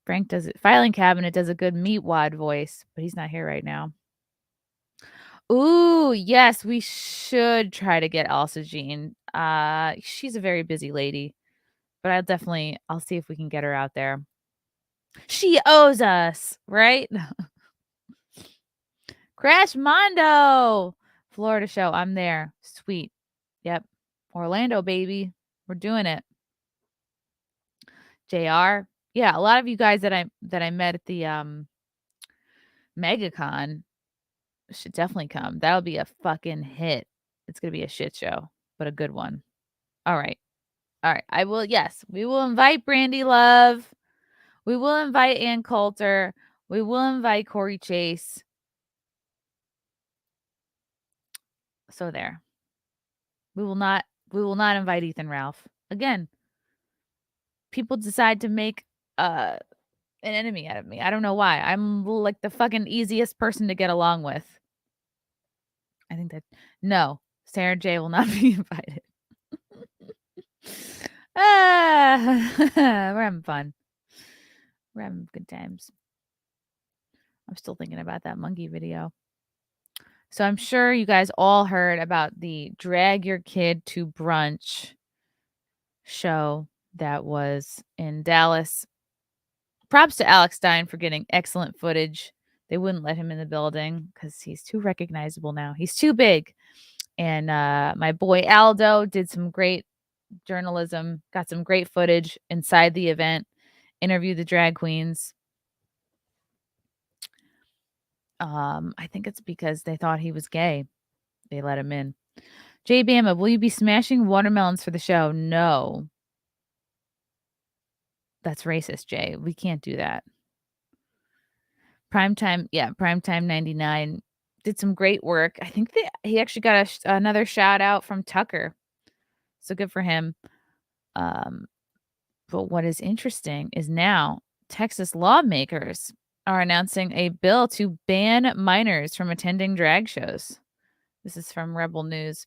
Frank does it. Filing Cabinet does a good meatwad voice, but he's not here right now. Ooh, yes, we should try to get Elsa Jean. She's a very busy lady, but I'll see if we can get her out there. She owes us, right? Crash Mondo, Florida show. I'm there. Sweet. Yep. Orlando, baby. We're doing it. JR. Yeah, a lot of you guys that I met at the MegaCon should definitely come. That'll be a fucking hit. It's gonna be a shit show, but a good one. All right. I will. Yes, we will invite Brandy Love. We will invite Ann Coulter. We will invite Corey Chase. So there. We will not invite Ethan Ralph. Again, people decide to make an enemy out of me. I don't know why. I'm like the fucking easiest person to get along with. I think that no, Sarah J will not be invited. We're having fun. We're having good times. I'm still thinking about that monkey video. So I'm sure you guys all heard about the Drag Your Kid to Brunch show that was in Dallas props to Alex Stein for getting excellent footage. They wouldn't let him in the building because he's too recognizable now. He's too big. And my boy Aldo did some great journalism, got some great footage inside the event, interviewed the drag queens. I think it's because they thought he was gay. They let him in. Jay Bama, will you be smashing watermelons for the show? No. That's racist, Jay. We can't do that. Primetime 99 did some great work. I think he actually got another shout out from Tucker. So good for him. But what is interesting is now Texas lawmakers are announcing a bill to ban minors from attending drag shows. This is from Rebel News.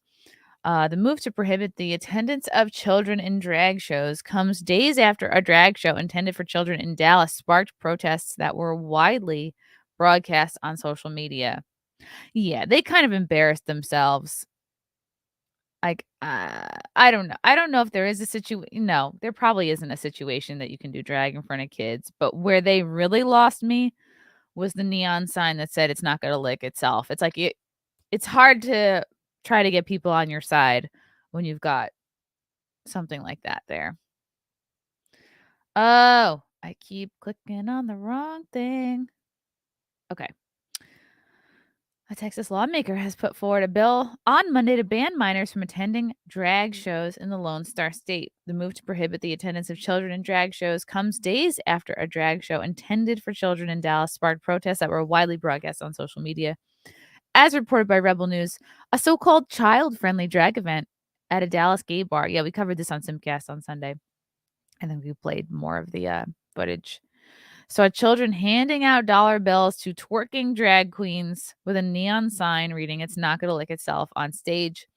The move to prohibit the attendance of children in drag shows comes days after a drag show intended for children in Dallas sparked protests that were widely broadcast on social media. Yeah, they kind of embarrassed themselves. Like, I don't know. I don't know if there is a situation. No, there probably isn't a situation that you can do drag in front of kids. But where they really lost me was the neon sign that said it's not going to lick itself. It's like it's hard to try to get people on your side when you've got something like that there. Oh, I keep clicking on the wrong thing. Okay. A Texas lawmaker has put forward a bill on Monday to ban minors from attending drag shows in the Lone Star State. The move to prohibit the attendance of children in drag shows comes days after a drag show intended for children in Dallas sparked protests that were widely broadcast on social media. As reported by Rebel News, a so-called child-friendly drag event at a Dallas gay bar. Yeah, we covered this on Simcast on Sunday. And then we played more of the footage. Saw children handing out dollar bills to twerking drag queens with a neon sign reading "It's not gonna lick itself" on stage.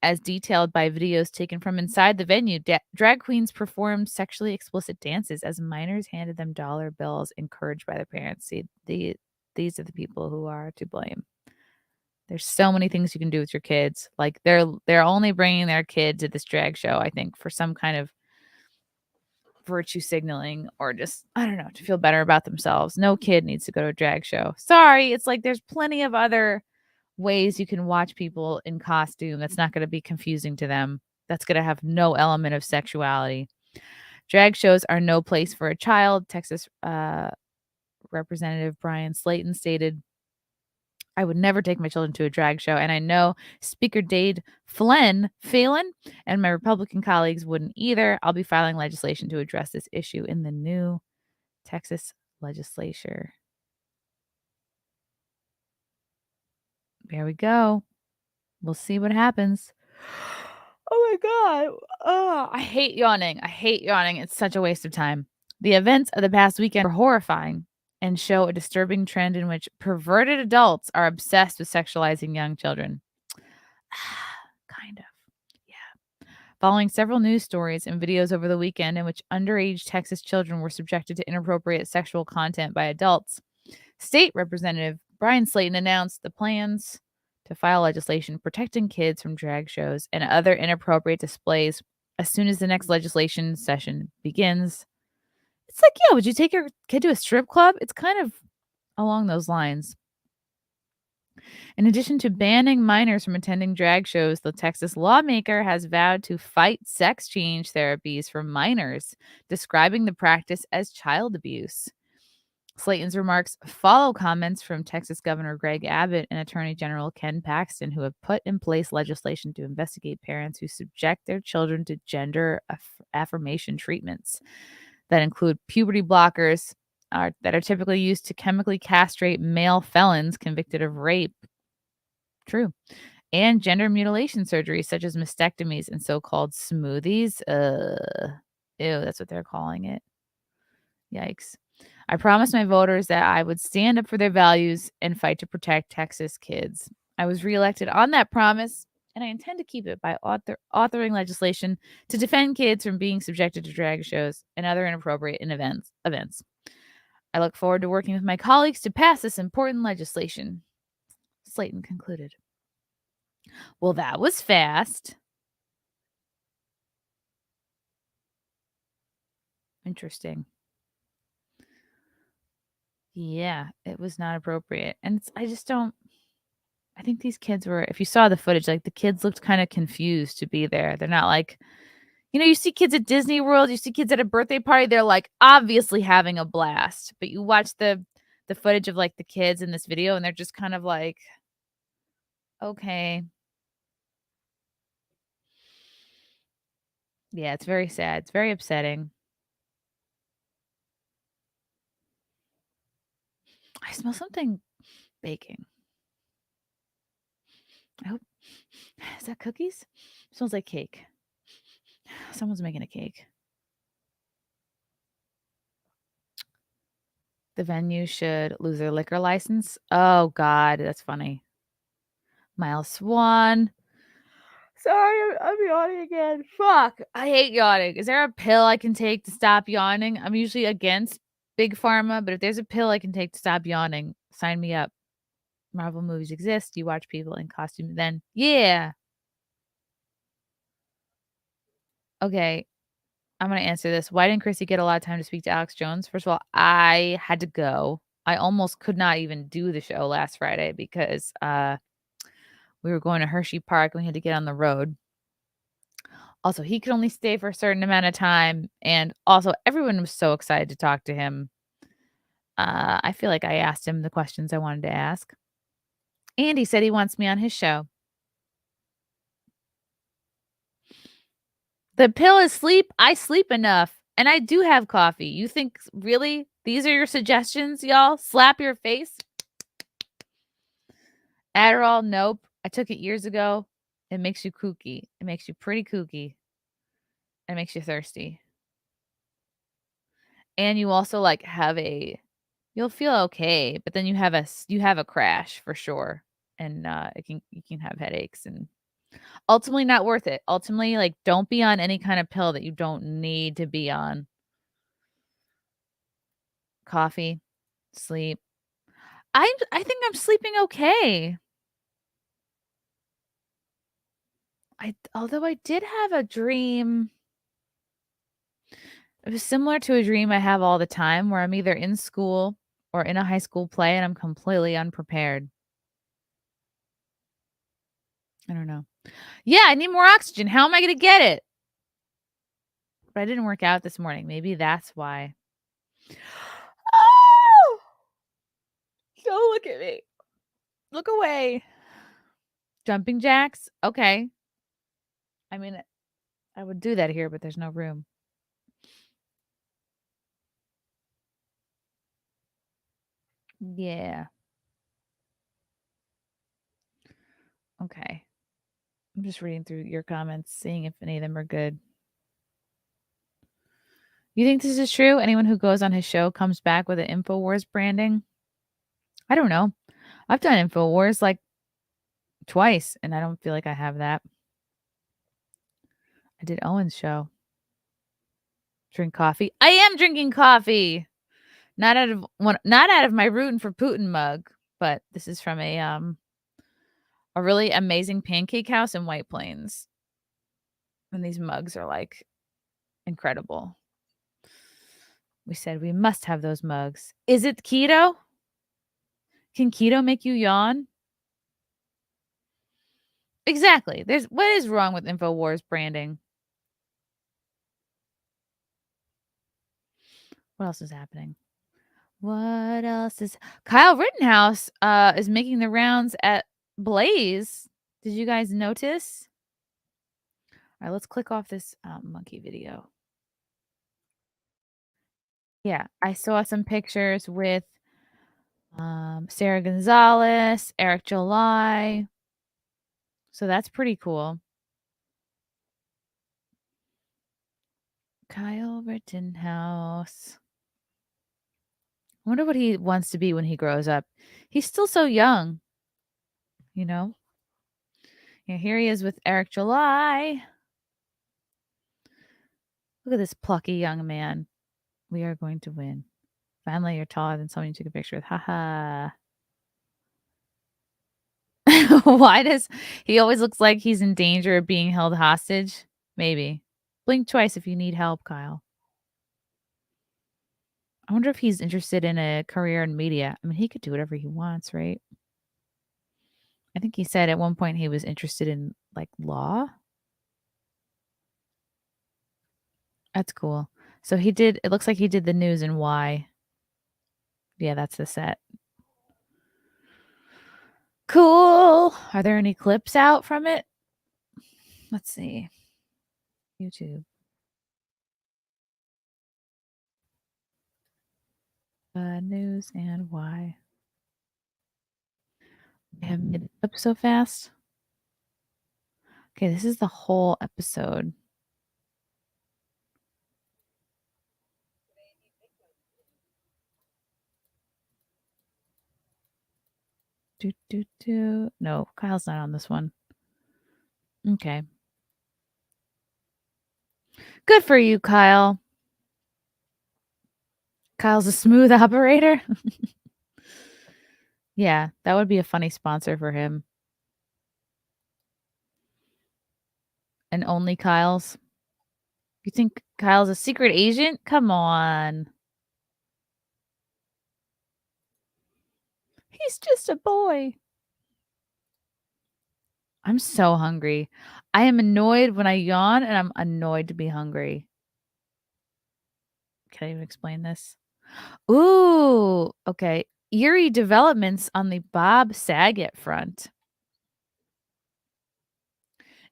As detailed by videos taken from inside the venue, drag queens performed sexually explicit dances as minors handed them dollar bills, encouraged by their parents. See, these are the people who are to blame. There's so many things you can do with your kids. Like they're only bringing their kid to this drag show, I think, for some kind of virtue signaling or just, I don't know, to feel better about themselves. No kid needs to go to a drag show. Sorry, it's like there's plenty of other ways you can watch people in costume that's not going to be confusing to them. That's going to have no element of sexuality. Drag shows are no place for a child, Texas Representative Brian Slayton stated. I would never take my children to a drag show, and I know Speaker Dade Phelan and my Republican colleagues wouldn't either. I'll be filing legislation to address this issue in the new Texas legislature. There we go. We'll see what happens. Oh my God. Oh, I hate yawning. It's such a waste of time. The events of the past weekend are horrifying and show a disturbing trend in which perverted adults are obsessed with sexualizing young children. Kind of. Yeah. Following several news stories and videos over the weekend in which underage Texas children were subjected to inappropriate sexual content by adults, State Representative Brian Slayton announced the plans to file legislation protecting kids from drag shows and other inappropriate displays as soon as the next legislation session begins. It's like, yeah, would you take your kid to a strip club? It's kind of along those lines. In addition to banning minors from attending drag shows, the Texas lawmaker has vowed to fight sex change therapies for minors, describing the practice as child abuse. Slayton's remarks follow comments from Texas Governor Greg Abbott and Attorney General Ken Paxton, who have put in place legislation to investigate parents who subject their children to gender affirmation treatments that include puberty blockers that are typically used to chemically castrate male felons convicted of rape. True. And gender mutilation surgeries such as mastectomies and so-called smoothies. Ew, that's what they're calling it. Yikes. I promised my voters that I would stand up for their values and fight to protect Texas kids. I was reelected on that promise, and I intend to keep it by authoring legislation to defend kids from being subjected to drag shows and other inappropriate events. I look forward to working with my colleagues to pass this important legislation. Slayton concluded. Well, that was fast. Interesting. Yeah, it was not appropriate. And I just don't. I think these kids were. If you saw the footage, like the kids looked kind of confused to be there. They're not like, you see kids at Disney World, you see kids at a birthday party. They're like obviously having a blast. But you watch the footage of like the kids in this video, and they're just kind of like, okay. Yeah, it's very sad. It's very upsetting. I smell something baking. I hope is that cookies? Smells like cake. Someone's making a cake. The venue should lose their liquor license. Oh God, that's funny. Miles Swan. Sorry, I'm yawning again. Fuck. I hate yawning. Is there a pill I can take to stop yawning? I'm usually against big pharma, but if there's a pill I can take to stop yawning, sign me up. Marvel movies exist. You watch people in costume then. Yeah. Okay. I'm going to answer this. Why didn't Chrissy get a lot of time to speak to Alex Jones? First of all, I had to go. I almost could not even do the show last Friday because we were going to Hershey Park and we had to get on the road. Also, he could only stay for a certain amount of time. And also, everyone was so excited to talk to him. I feel like I asked him the questions I wanted to ask. And he said he wants me on his show. The pill is sleep. I sleep enough. And I do have coffee. You think, really? These are your suggestions, y'all? Slap your face? Adderall, nope. I took it years ago. It makes you kooky. It makes you pretty kooky. It makes you thirsty. And you also like you'll feel okay, but then you have a crash for sure. And you can have headaches and ultimately not worth it. Ultimately, like don't be on any kind of pill that you don't need to be on. Coffee, sleep. I think I'm sleeping okay. Although I did have a dream. It was similar to a dream I have all the time where I'm either in school or in a high school play and I'm completely unprepared. I don't know. Yeah, I need more oxygen. How am I going to get it? But I didn't work out this morning. Maybe that's why. Oh! Don't look at me. Look away. Jumping jacks? Okay. I mean, I would do that here, but there's no room. Yeah. Okay. I'm just reading through your comments, seeing if any of them are good. You think this is true? Anyone who goes on his show comes back with an InfoWars branding? I don't know. I've done InfoWars like twice, and I don't feel like I have that. I did Owen's show. Drink coffee. I am drinking coffee. Not out of my rootin' for Putin mug, but this is from a really amazing pancake house in White Plains. And these mugs are like incredible. We said we must have those mugs. Is it keto? Can keto make you yawn? Exactly. What is wrong with InfoWars branding? What else is happening? What else is Kyle Rittenhouse is making the rounds at Blaze. Did you guys notice? All right, let's click off this monkey video. Yeah, I saw some pictures with Sarah Gonzalez, Eric July. So that's pretty cool. Kyle Rittenhouse. I wonder what he wants to be when he grows up. He's still so young, you know? Yeah, here he is with Eric July. Look at this plucky young man. We are going to win. Finally, you're taller than someone you took a picture with. Haha. Why does he always looks like he's in danger of being held hostage? Maybe. Blink twice if you need help, Kyle. I wonder if he's interested in a career in media. I mean, he could do whatever he wants, right? I think he said at one point he was interested in, like, law? That's cool. So it looks like he did the news and why. Yeah, that's the set. Cool. Are there any clips out from it? Let's see. YouTube. News and why. They have made it up so fast. Okay, this is the whole episode. No, Kyle's not on this one. Okay. Good for you, Kyle. Kyle's a smooth operator. Yeah, that would be a funny sponsor for him. And only Kyle's. You think Kyle's a secret agent? Come on. He's just a boy. I'm so hungry. I am annoyed when I yawn, and I'm annoyed to be hungry. Can I even explain this? Ooh, okay. Eerie developments on the Bob Saget front.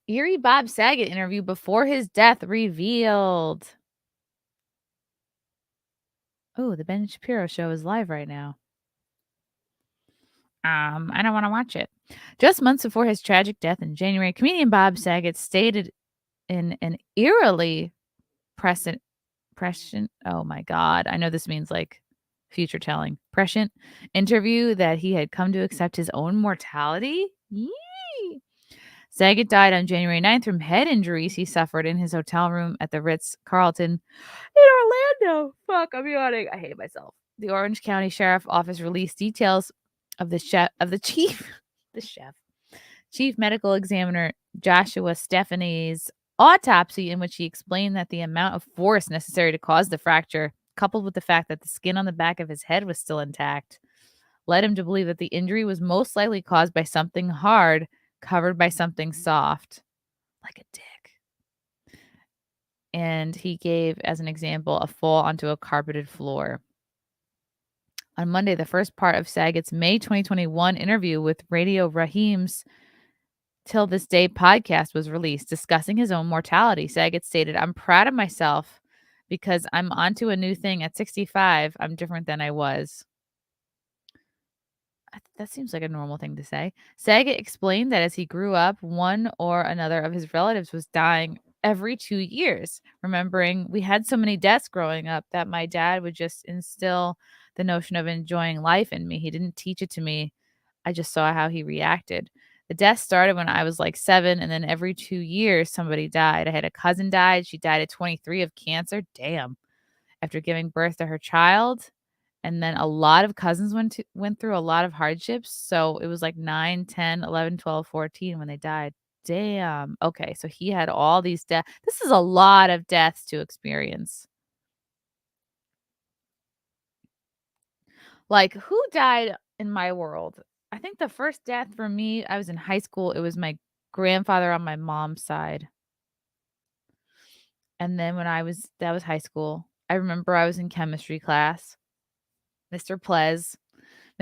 Eerie Bob Saget interview before his death revealed. Oh, the Ben Shapiro show is live right now. I don't want to watch it. Just months before his tragic death in January, comedian Bob Saget stated in an eerily prescient, oh my God, I know this means like future telling, prescient interview that he had come to accept his own mortality. Yee. Saget died on January 9th from head injuries he suffered in his hotel room at the Ritz-Carlton in Orlando. Fuck, I'm yawning. I hate myself. The Orange County Sheriff Office released details of the chief medical examiner Joshua Stephanie's autopsy, in which he explained that the amount of force necessary to cause the fracture, coupled with the fact that the skin on the back of his head was still intact, led him to believe that the injury was most likely caused by something hard covered by something soft, like a dick. And he gave, as an example, a fall onto a carpeted floor. On Monday, the first part of Saget's May 2021 interview with Radio Rahim's Till This Day podcast was released, discussing his own mortality. Saget stated, "I'm proud of myself because I'm onto a new thing at 65. I'm different than I was." That seems like a normal thing to say. Saget explained that as he grew up, one or another of his relatives was dying every 2 years. Remembering, we had so many deaths growing up that my dad would just instill the notion of enjoying life in me. He didn't teach it to me. I just saw how he reacted. The death started when I was like 7, and then every 2 years, somebody died. I had a cousin died. She died at 23 of cancer. Damn. After giving birth to her child. And then a lot of cousins went through a lot of hardships. So it was like 9, 10, 11, 12, 14 when they died. Damn. Okay. So he had all these deaths. This is a lot of deaths to experience. Like, who died in my world? I think the first death for me, I was in high school. It was my grandfather on my mom's side. And then that was high school. I remember I was in chemistry class. Mr. Plez.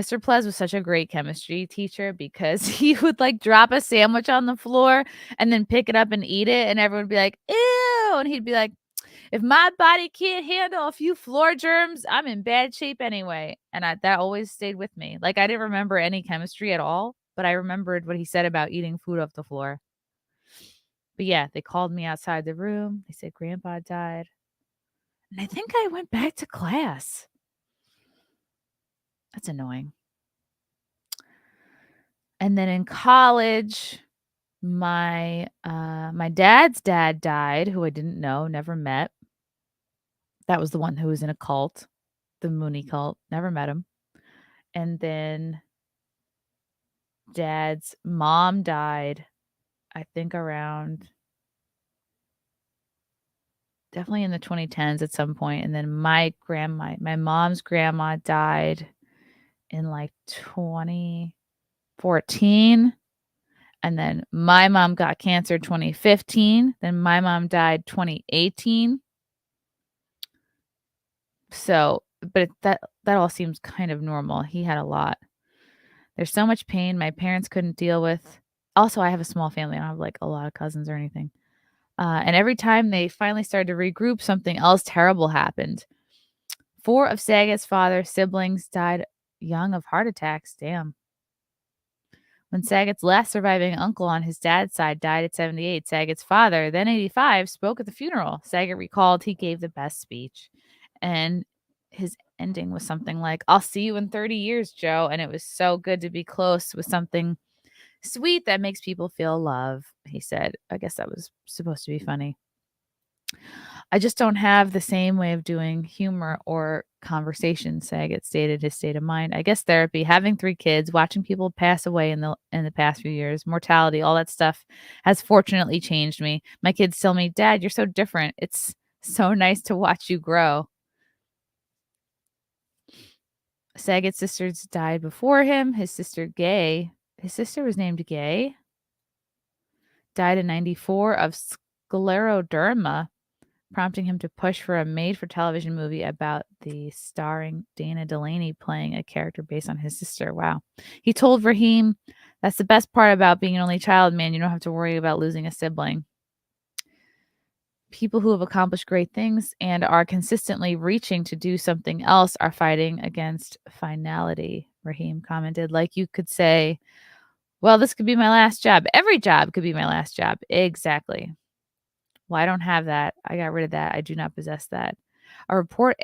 Mr. Plez was such a great chemistry teacher because he would like drop a sandwich on the floor and then pick it up and eat it. And everyone would be like, ew. And he'd be like, if my body can't handle a few floor germs, I'm in bad shape anyway. And that always stayed with me. Like, I didn't remember any chemistry at all, but I remembered what he said about eating food off the floor. But yeah, they called me outside the room. They said grandpa died. And I think I went back to class. That's annoying. And then in college, my dad's dad died, who I didn't know, never met. That was the one who was in a cult, the Mooney cult. Never met him. And then dad's mom died, I think around definitely in the 2010s at some point, and then my mom's grandma died in, like, 2014, and then my mom got cancer 2015, then my mom died 2018. So, but that all seems kind of normal. He had a lot. There's so much pain my parents couldn't deal with. Also, I have a small family. I don't have, like, a lot of cousins or anything. And every time they finally started to regroup, something else terrible happened. 4 of Saget's father's siblings died young of heart attacks. Damn. When Saget's last surviving uncle on his dad's side died at 78, Saget's father, then 85, spoke at the funeral. Saget recalled he gave the best speech. And his ending was something like, "I'll see you in 30 years, Joe." And it was so good to be close with something sweet that makes people feel love, he said. I guess that was supposed to be funny. I just don't have the same way of doing humor or conversation, Saget stated his state of mind. I guess therapy, having 3 kids, watching people pass away in the past few years, mortality, all that stuff has fortunately changed me. My kids tell me, "Dad, you're so different. It's so nice to watch you grow." Saget's sisters died before him. His sister was named Gay, died in 94 of scleroderma, prompting him to push for a made-for-television movie about the starring Dana Delaney playing a character based on his sister. Wow. He told Raheem, "That's the best part about being an only child, man. You don't have to worry about losing a sibling." People who have accomplished great things and are consistently reaching to do something else are fighting against finality, Raheem commented. Like you could say, "Well, this could be my last job." Every job could be my last job. Exactly. Well, I don't have that. I got rid of that. I do not possess that. A report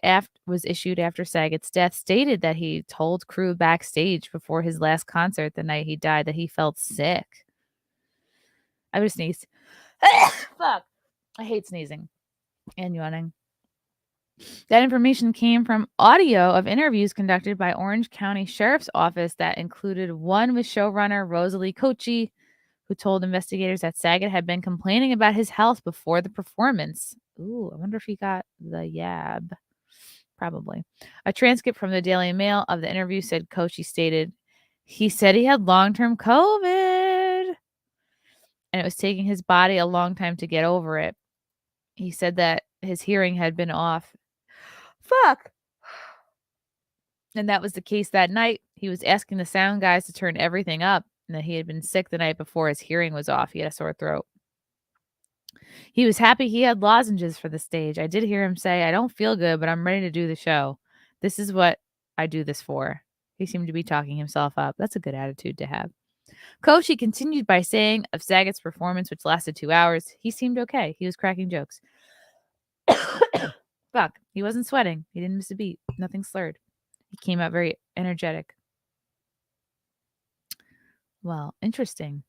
was issued after Saget's death stated that he told crew backstage before his last concert the night he died that he felt sick. I would sneeze. Fuck. I hate sneezing and yawning. That information came from audio of interviews conducted by Orange County Sheriff's Office that included one with showrunner Rosalie Kochi, who told investigators that Saget had been complaining about his health before the performance. Ooh, I wonder if he got the yab. Probably. A transcript from the Daily Mail of the interview said Kochi stated, he said he had long-term COVID and it was taking his body a long time to get over it. He said that his hearing had been off. Fuck. And that was the case that night. He was asking the sound guys to turn everything up and that he had been sick the night before. His hearing was off. He had a sore throat. He was happy he had lozenges for the stage. I did hear him say, "I don't feel good, but I'm ready to do the show. This is what I do this for." He seemed to be talking himself up. That's a good attitude to have. Kochi continued by saying of Saget's performance, which lasted 2 hours, he seemed okay. He was cracking jokes. Fuck. He wasn't sweating. He didn't miss a beat. Nothing slurred. He came out very energetic. Well, interesting.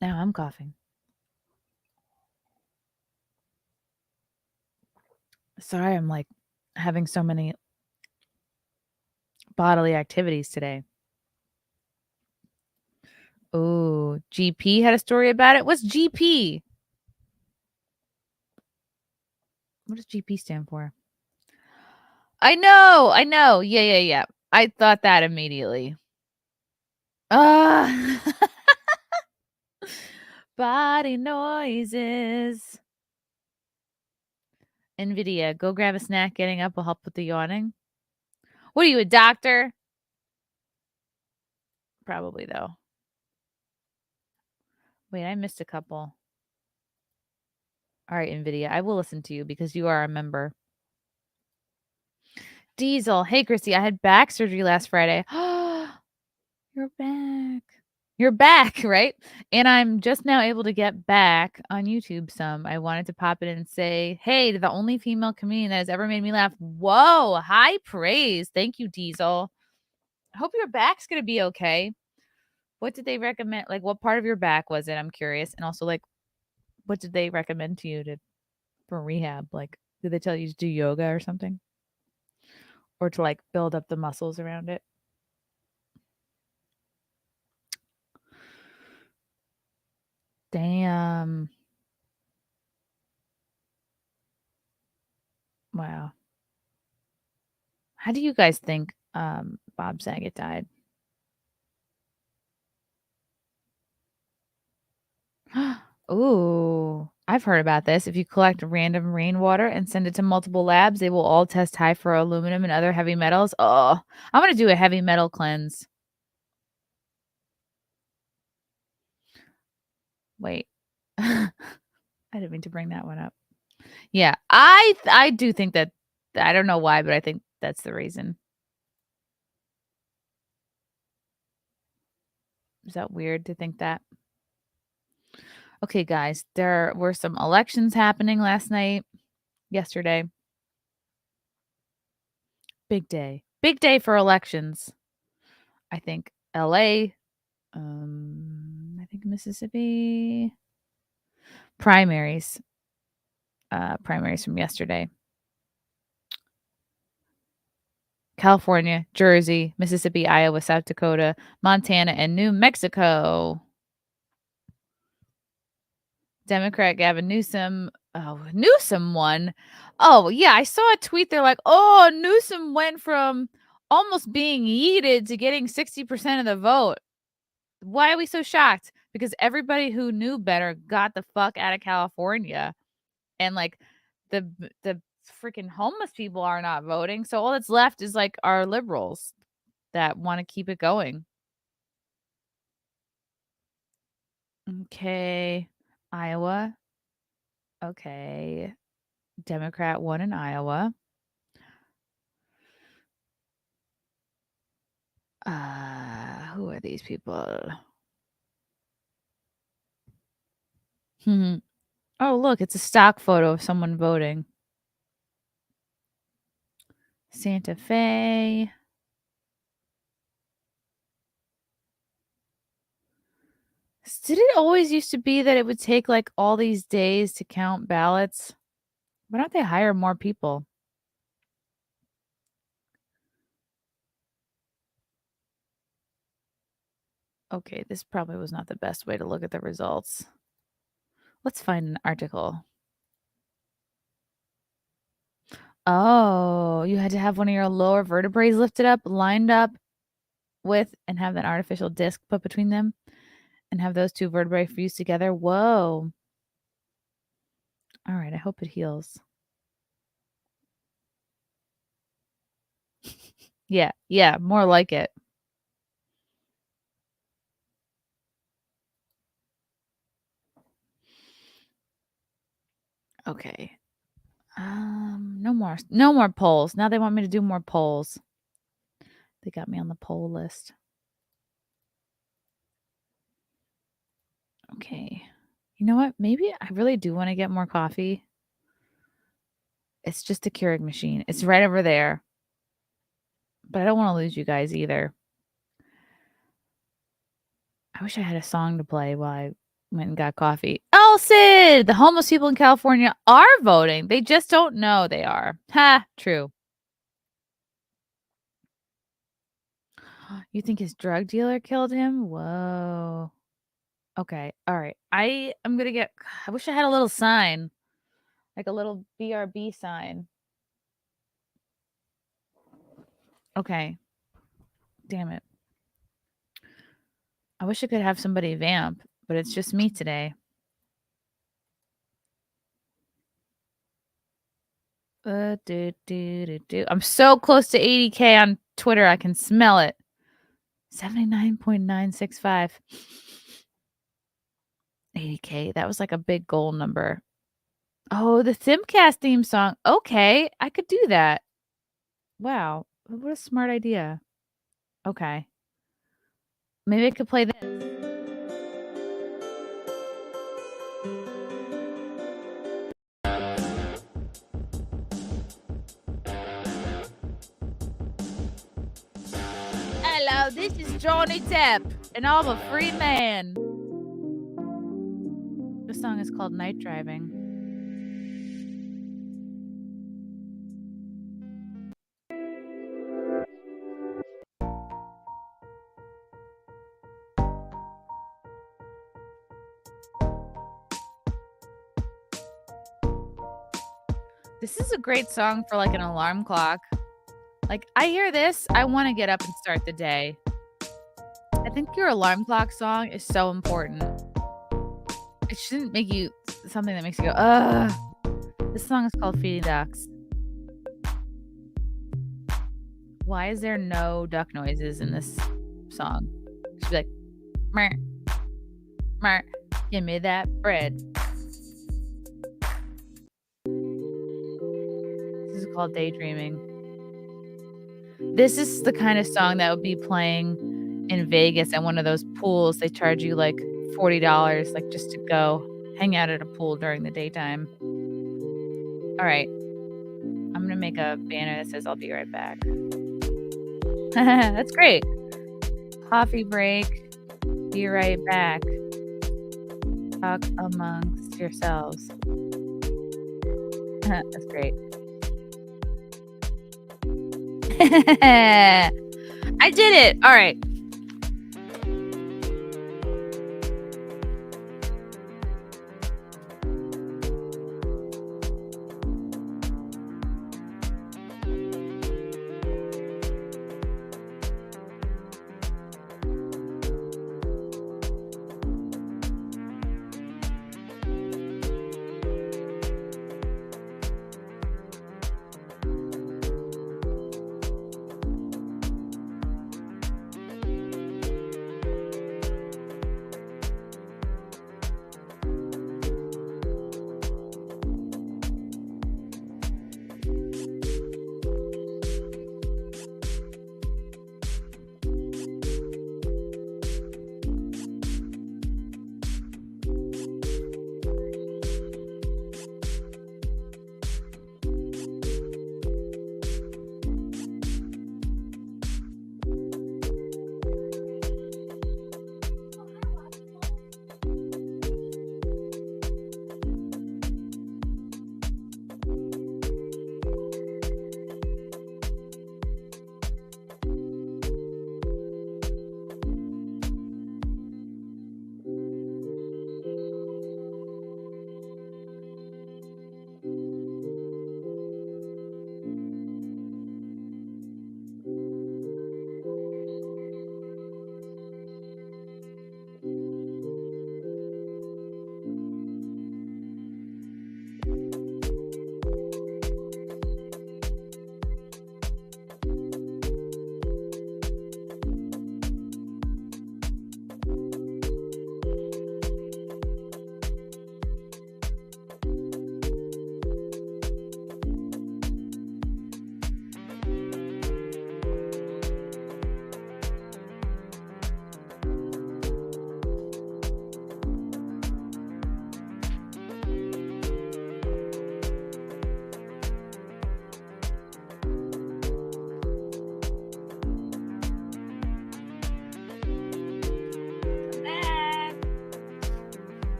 Now I'm coughing. Sorry, I'm like having so many bodily activities today. Oh, GP had a story about it. What's GP? What does GP stand for? I know. Yeah. I thought that immediately. Ah. Body noises. NVIDIA, go grab a snack. Getting up will help with the yawning. What are you, a doctor? Probably, though. Wait, I missed a couple. All right, NVIDIA, I will listen to you because you are a member. Diesel, hey, Chrissy, I had back surgery last Friday. You're back. You're back, right? And I'm just now able to get back on YouTube some. I wanted to pop in and say, hey, to the only female comedian that has ever made me laugh. Whoa, high praise. Thank you, Diesel. I hope your back's going to be okay. What did they recommend? Like, what part of your back was it? I'm curious. And also, like, what did they recommend to you for rehab? Like, did they tell you to do yoga or something? Or to, like, build up the muscles around it? Wow. How do you guys think Bob Saget died? Ooh, I've heard about this. If you collect random rainwater and send it to multiple labs, they will all test high for aluminum and other heavy metals. Oh, I'm going to do a heavy metal cleanse. Wait. I didn't mean to bring that one up. Yeah, I do think that I don't know why, but I think that's the reason. Is that weird to think that? Okay, guys, there were some elections happening yesterday. Big day. Big day for elections. I think LA, I think Mississippi primaries. Primaries from yesterday. California, Jersey, Mississippi, Iowa, South Dakota, Montana, and New Mexico. Democrat Gavin Newsom. Oh, Newsom won. Oh, yeah. I saw a tweet. They're like, oh, Newsom went from almost being yeeted to getting 60% of the vote. Why are we so shocked? Because everybody who knew better got the fuck out of California. And like the freaking homeless people are not voting. So all that's left is like our liberals that want to keep it going. Okay. Iowa. Okay. Democrat won in Iowa. Who are these people? Oh, look, it's a stock photo of someone voting. Santa Fe. Did it always used to be that it would take like all these days to count ballots? Why don't they hire more people? Okay, this probably was not the best way to look at the results. Let's find an article. Oh, you had to have one of your lower vertebrae lifted up, lined up with, and have that artificial disc put between them, and have those two vertebrae fused together. Whoa. All right, I hope it heals. Yeah, more like it. Okay. No more polls. Now they want me to do more polls. They got me on the poll list. Okay. You know what? Maybe I really do want to get more coffee. It's just a Keurig machine. It's right over there. But I don't want to lose you guys either. I wish I had a song to play while I went and got coffee. Oh, Sid! The homeless people in California are voting. They just don't know they are. Ha! True. You think his drug dealer killed him? Whoa. Okay. All right. I wish I had a little sign. Like a little BRB sign. Okay. Damn it. I wish I could have somebody vamp, but it's just me today. I'm so close to 80K on Twitter. I can smell it. 79.965. 80K. That was like a big goal number. Oh, the Simcast theme song. Okay. I could do that. Wow. What a smart idea. Okay. Maybe I could play this. Hello, this is Johnny Depp, and I'm a free man. This song is called Night Driving. This is a great song for like an alarm clock. Like, I hear this, I want to get up and start the day. I think your alarm clock song is so important. It shouldn't make you something that makes you go, ugh. This song is called Feeding Ducks. Why is there no duck noises in this song? It should be like, mer, mer, give me that bread. This is called Daydreaming. This is the kind of song that would be playing in Vegas at one of those pools. They charge you like $40, like just to go hang out at a pool during the daytime. All right. I'm going to make a banner that says I'll be right back. That's great. Coffee break. Be right back. Talk amongst yourselves. That's great. I did it. All right.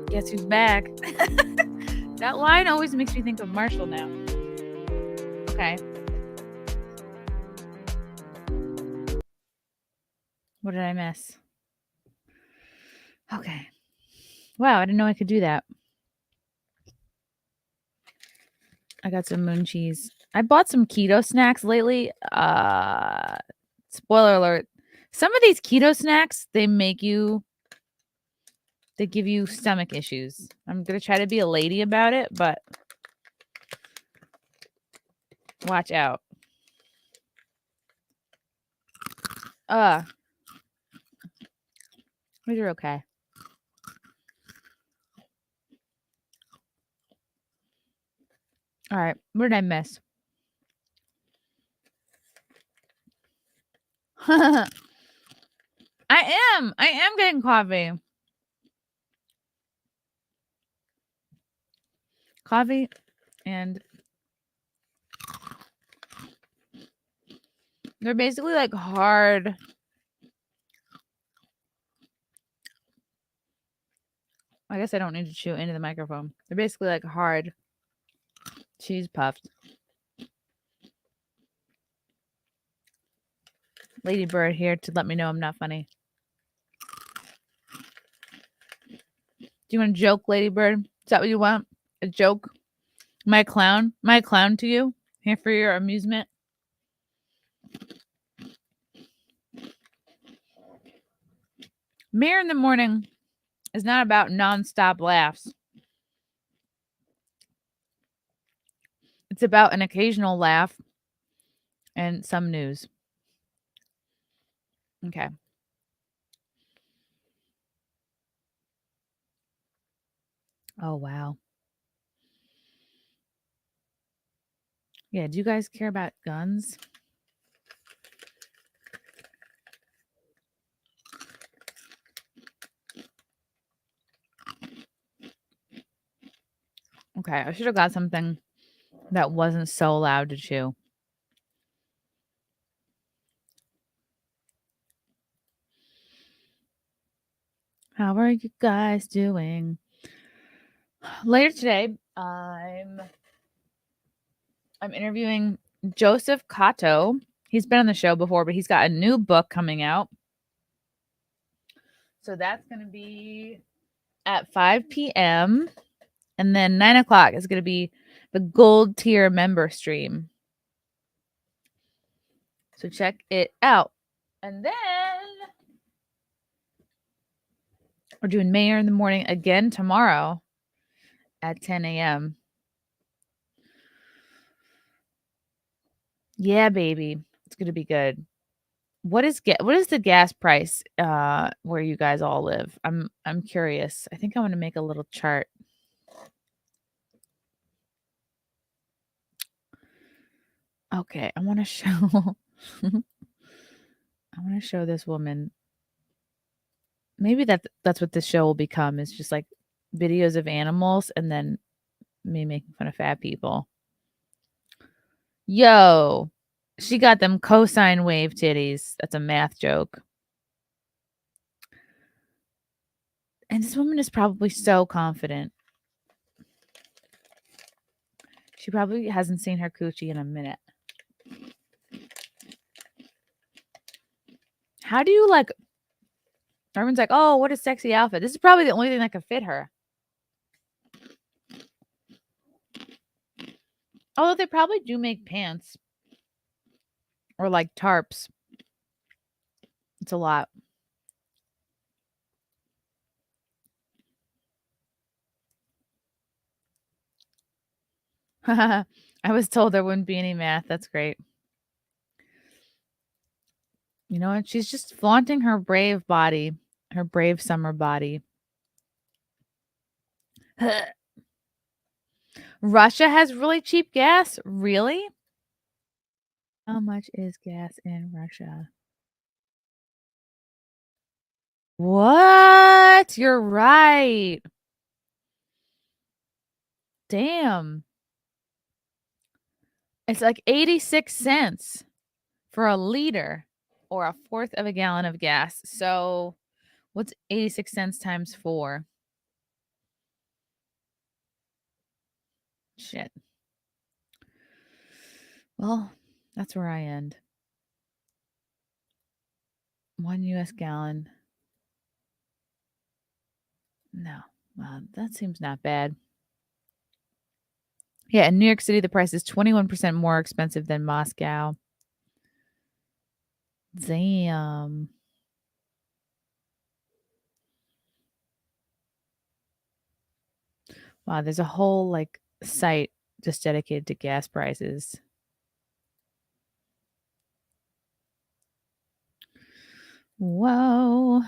Guess who's back? That line always makes me think of Marshall now. Okay. What did I miss? Okay. Wow, I didn't know I could do that. I got some moon cheese. I bought some keto snacks lately. Spoiler alert. Some of these keto snacks, they give you stomach issues. I'm going to try to be a lady about it, but watch out. These are okay. All right. What did I miss? I am getting coffee. Coffee and they're basically like hard. I guess I don't need to chew into the microphone. They're basically like hard cheese puffs. Lady Bird here to let me know I'm not funny. Do you want to joke, Lady Bird? Is that what you want? a joke? My clown to you here for your amusement. Mayr in the Morning is not about nonstop laughs. It's about an occasional laugh and some news. Okay. Oh, wow. Yeah, do you guys care about guns? Okay, I should have got something that wasn't so loud to chew. How are you guys doing? Later today, I'm interviewing Joseph Cato. He's been on the show before, but he's got a new book coming out. So that's going to be at 5 p.m. And then 9 o'clock is going to be the gold tier member stream. So check it out. And then we're doing Mayr in the Morning again tomorrow at 10 a.m. Yeah, baby. It's going to be good. What is the gas price where you guys all live? I'm curious. I think I want to make a little chart. Okay, I want to show I want to show this woman. Maybe that's what this show will become, is just like videos of animals and then me making fun of fat people. Yo, she got them cosine wave titties. That's a math joke. And this woman is probably so confident. She probably hasn't seen her coochie in a minute. How do you like... Everyone's like, oh, what a sexy outfit. This is probably the only thing that could fit her. Although they probably do make pants. Or like tarps. It's a lot. I was told there wouldn't be any math. That's great. You know what? She's just flaunting her brave body. Her brave summer body. Russia has really cheap gas? Really? How much is gas in Russia? What? You're right. Damn. It's like 86 cents for a liter or a fourth of a gallon of gas. So what's 86 cents times 4? Shit. Well, that's where I end. 1 US gallon. No. Well, that seems not bad. Yeah, in New York City, the price is 21% more expensive than Moscow. Damn. Wow, there's a whole like site just dedicated to gas prices. Whoa.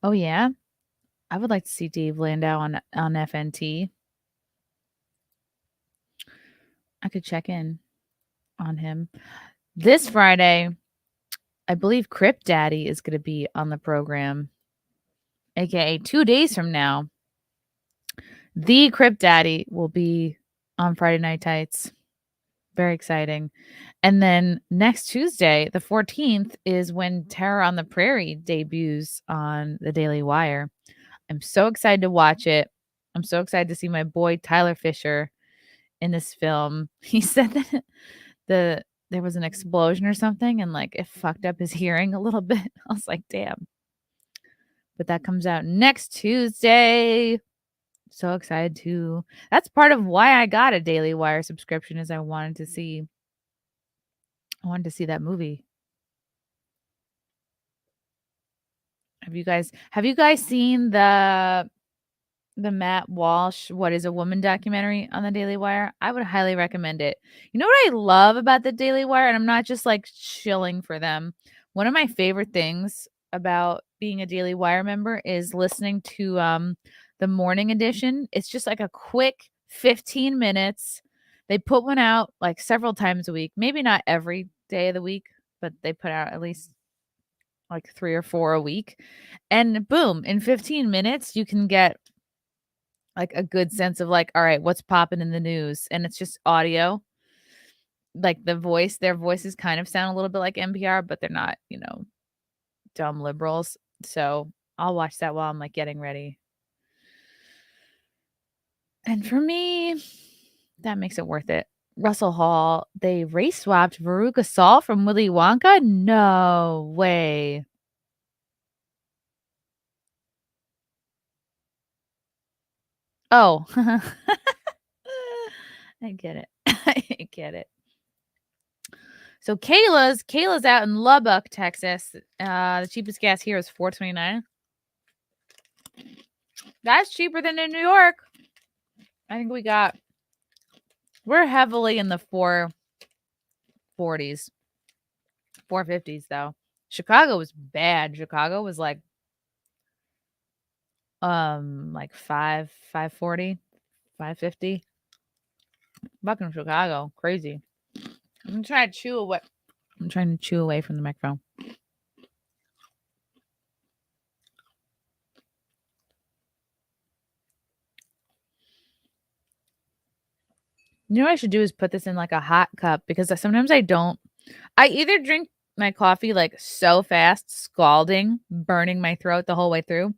Oh yeah, I would like to see Dave Landau on FNT. I could check in on him this Friday. I believe Crip Daddy is going to be on the program, aka 2 days from now. The Crip Daddy will be on Friday Night Tights. Very exciting. And then next Tuesday, the 14th, is when Terror on the Prairie debuts on the Daily Wire. I'm so excited to watch it. I'm so excited to see my boy Tyler Fisher in this film. He said that the there was an explosion or something, and like it fucked up his hearing a little bit. I was like, damn. But that comes out next Tuesday. So excited to. That's part of why I got a Daily Wire subscription, is I wanted to see that movie. Have you guys seen the Matt Walsh What Is a Woman documentary on the Daily Wire? I would highly recommend it. You know what I love about the Daily Wire, and I'm not just like shilling for them. One of my favorite things about being a Daily Wire member is listening to the morning edition. It's just like a quick 15 minutes. They put one out like several times a week, maybe not every day of the week, but they put out at least like 3 or 4 a week. And boom, in 15 minutes you can get like a good sense of like, all right, what's popping in the news? And it's just audio. Like their voices kind of sound a little bit like NPR, but they're not, dumb liberals. So I'll watch that while I'm like getting ready. And for me, that makes it worth it. Russell Hall, they race swapped Veruca Salt from Willy Wonka? No way. Oh. I get it. I get it. So Kayla's out in Lubbock, Texas. The cheapest gas here is $4.29. That's cheaper than in New York. I think we're heavily in the 440s, 450s though. Chicago was bad. Chicago was like 540, 550. Fucking Chicago, crazy. I'm trying to chew away from the microphone. You know what I should do is put this in like a hot cup, because sometimes I don't. I either drink my coffee like so fast, scalding, burning my throat the whole way through,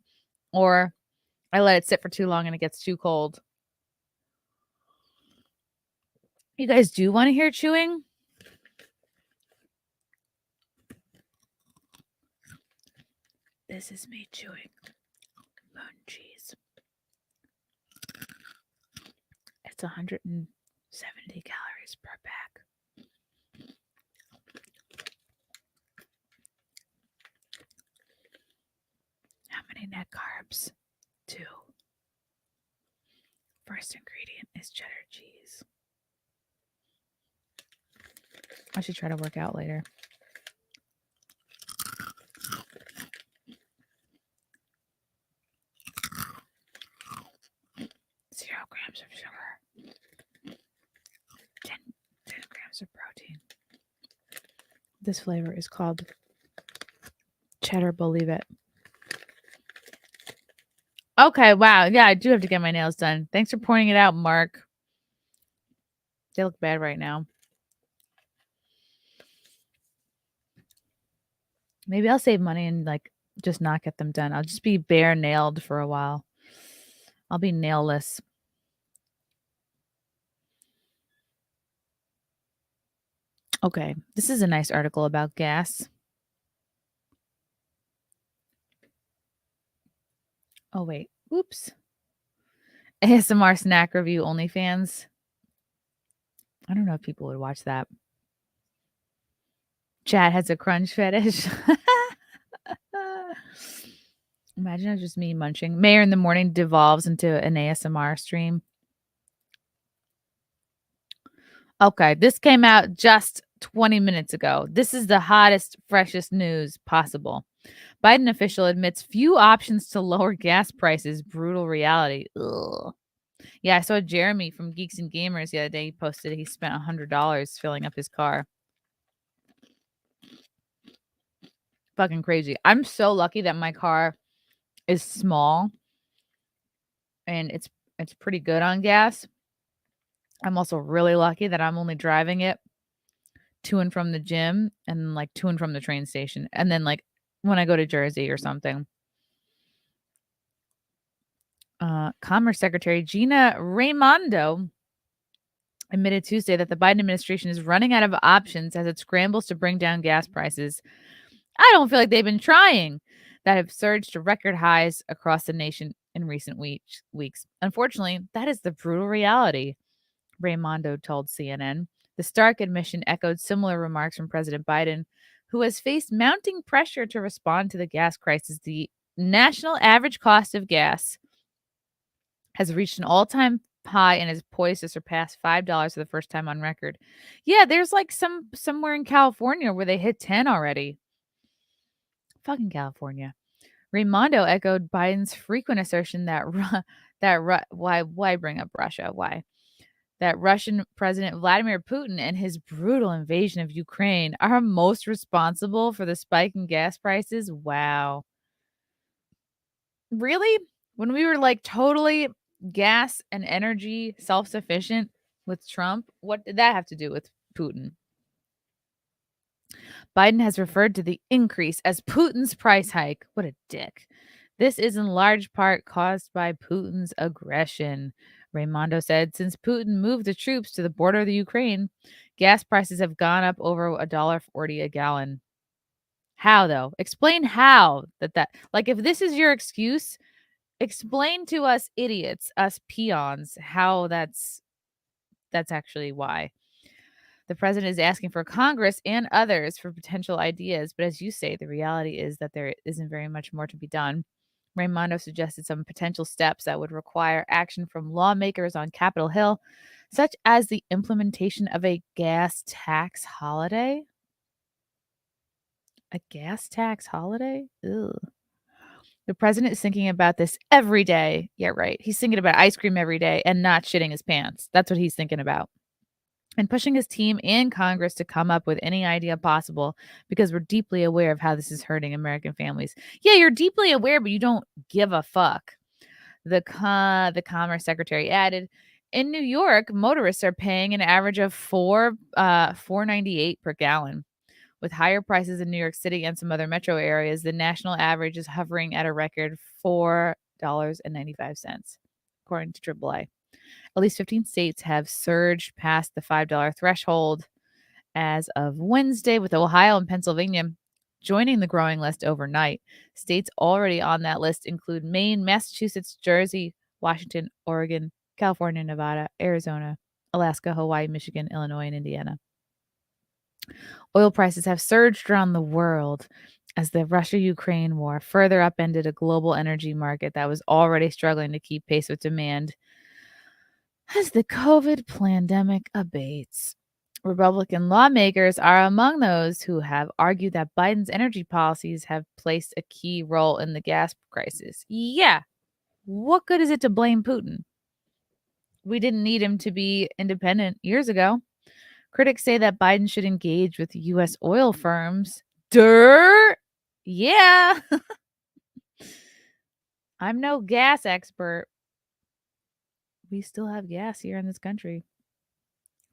or I let it sit for too long and it gets too cold. You guys do want to hear chewing? This is me chewing moon cheese. It's 170 calories per pack. How many net carbs? 2. First ingredient is cheddar cheese. I should try to work out later. 0 grams of sugar. 10 grams of protein. This flavor is called cheddar, believe it. Okay, wow. Yeah, I do have to get my nails done. Thanks for pointing it out, Mark. They look bad right now. Maybe I'll save money and like just not get them done. I'll just be bare nailed for a while. I'll be nailless. Okay, this is a nice article about gas. Oh, wait. Oops. ASMR snack review OnlyFans. I don't know if people would watch that. Chad has a crunch fetish. Imagine it's just me munching. Mayor in the morning devolves into an ASMR stream. Okay, this came out just 20 minutes ago. This is the hottest, freshest news possible. Biden official admits few options to lower gas prices. Brutal reality. Ugh. Yeah, I saw Jeremy from Geeks and Gamers the other day. He posted he spent $100 filling up his car. Fucking crazy. I'm so lucky that my car is small and it's pretty good on gas. I'm also really lucky that I'm only driving it to and from the gym and like to and from the train station, and then like when I go to Jersey or something. Commerce Secretary Gina Raimondo admitted Tuesday that the Biden administration is running out of options as it scrambles to bring down gas prices. I don't feel like they've been trying. That have surged to record highs across the nation in recent weeks. Unfortunately, that is the brutal reality, Raimondo told CNN. The stark admission echoed similar remarks from President Biden, who has faced mounting pressure to respond to the gas crisis. The national average cost of gas has reached an all-time high and is poised to surpass $5 for the first time on record. Yeah, there's like somewhere in California where they hit 10 already. Fucking California. Raimondo echoed Biden's frequent assertion that why bring up Russia? Why? That Russian President Vladimir Putin and his brutal invasion of Ukraine are most responsible for the spike in gas prices. Wow. Really? When we were like totally gas and energy self-sufficient with Trump, what did that have to do with Putin? Biden has referred to the increase as Putin's price hike. What a dick. This is in large part caused by Putin's aggression, Raimondo said. Since Putin moved the troops to the border of the Ukraine, gas prices have gone up over $1.40 a gallon. How though? Explain how that like if this is your excuse, explain to us idiots, us peons, how that's actually why. The president is asking for Congress and others for potential ideas, but as you say, the reality is that there isn't very much more to be done. Raimondo suggested some potential steps that would require action from lawmakers on Capitol Hill, such as the implementation of a gas tax holiday. A gas tax holiday? Ugh. The president is thinking about this every day. Yeah, right. He's thinking about ice cream every day and not shitting his pants. That's what he's thinking about. And pushing his team and Congress to come up with any idea possible because we're deeply aware of how this is hurting American families. Yeah, you're deeply aware, but you don't give a fuck. The Commerce Secretary added, in New York, motorists are paying an average of $4.98 per gallon. With higher prices in New York City and some other metro areas, the national average is hovering at a record $4.95, according to AAA. At least 15 states have surged past the $5 threshold as of Wednesday, with Ohio and Pennsylvania joining the growing list overnight. States already on that list include Maine, Massachusetts, Jersey, Washington, Oregon, California, Nevada, Arizona, Alaska, Hawaii, Michigan, Illinois, and Indiana. Oil prices have surged around the world as the Russia-Ukraine war further upended a global energy market that was already struggling to keep pace with demand as the COVID pandemic abates. Republican lawmakers are among those who have argued that Biden's energy policies have played a key role in the gas crisis. Yeah. What good is it to blame Putin? We didn't need him to be independent years ago. Critics say that Biden should engage with U.S. oil firms. Dirt. Yeah. I'm no gas expert. We still have gas here in this country.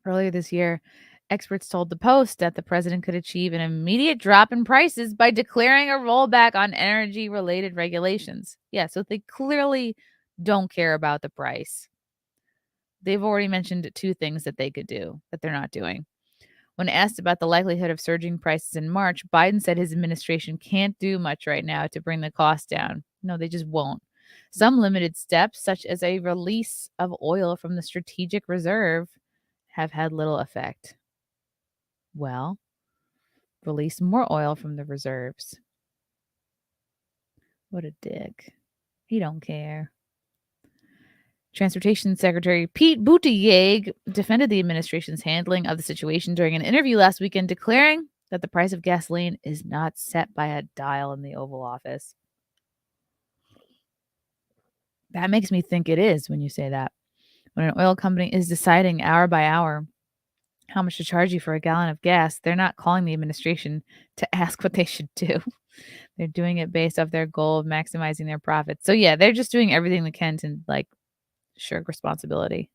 Earlier this year, experts told the Post that the president could achieve an immediate drop in prices by declaring a rollback on energy related regulations. Yeah, so they clearly don't care about the price. They've already mentioned two things that they could do that they're not doing. When asked about the likelihood of surging prices in March, Biden said his administration can't do much right now to bring the cost down. No, they just won't. Some limited steps, such as a release of oil from the strategic reserve, have had little effect. Well, release more oil from the reserves. What a dick. He don't care. Transportation Secretary Pete Buttigieg defended the administration's handling of the situation during an interview last weekend, declaring that the price of gasoline is not set by a dial in the Oval Office. That makes me think it is when you say that. When an oil company is deciding hour by hour how much to charge you for a gallon of gas, they're not calling the administration to ask what they should do. They're doing it based off their goal of maximizing their profits. So yeah, they're just doing everything they can to like shirk responsibility.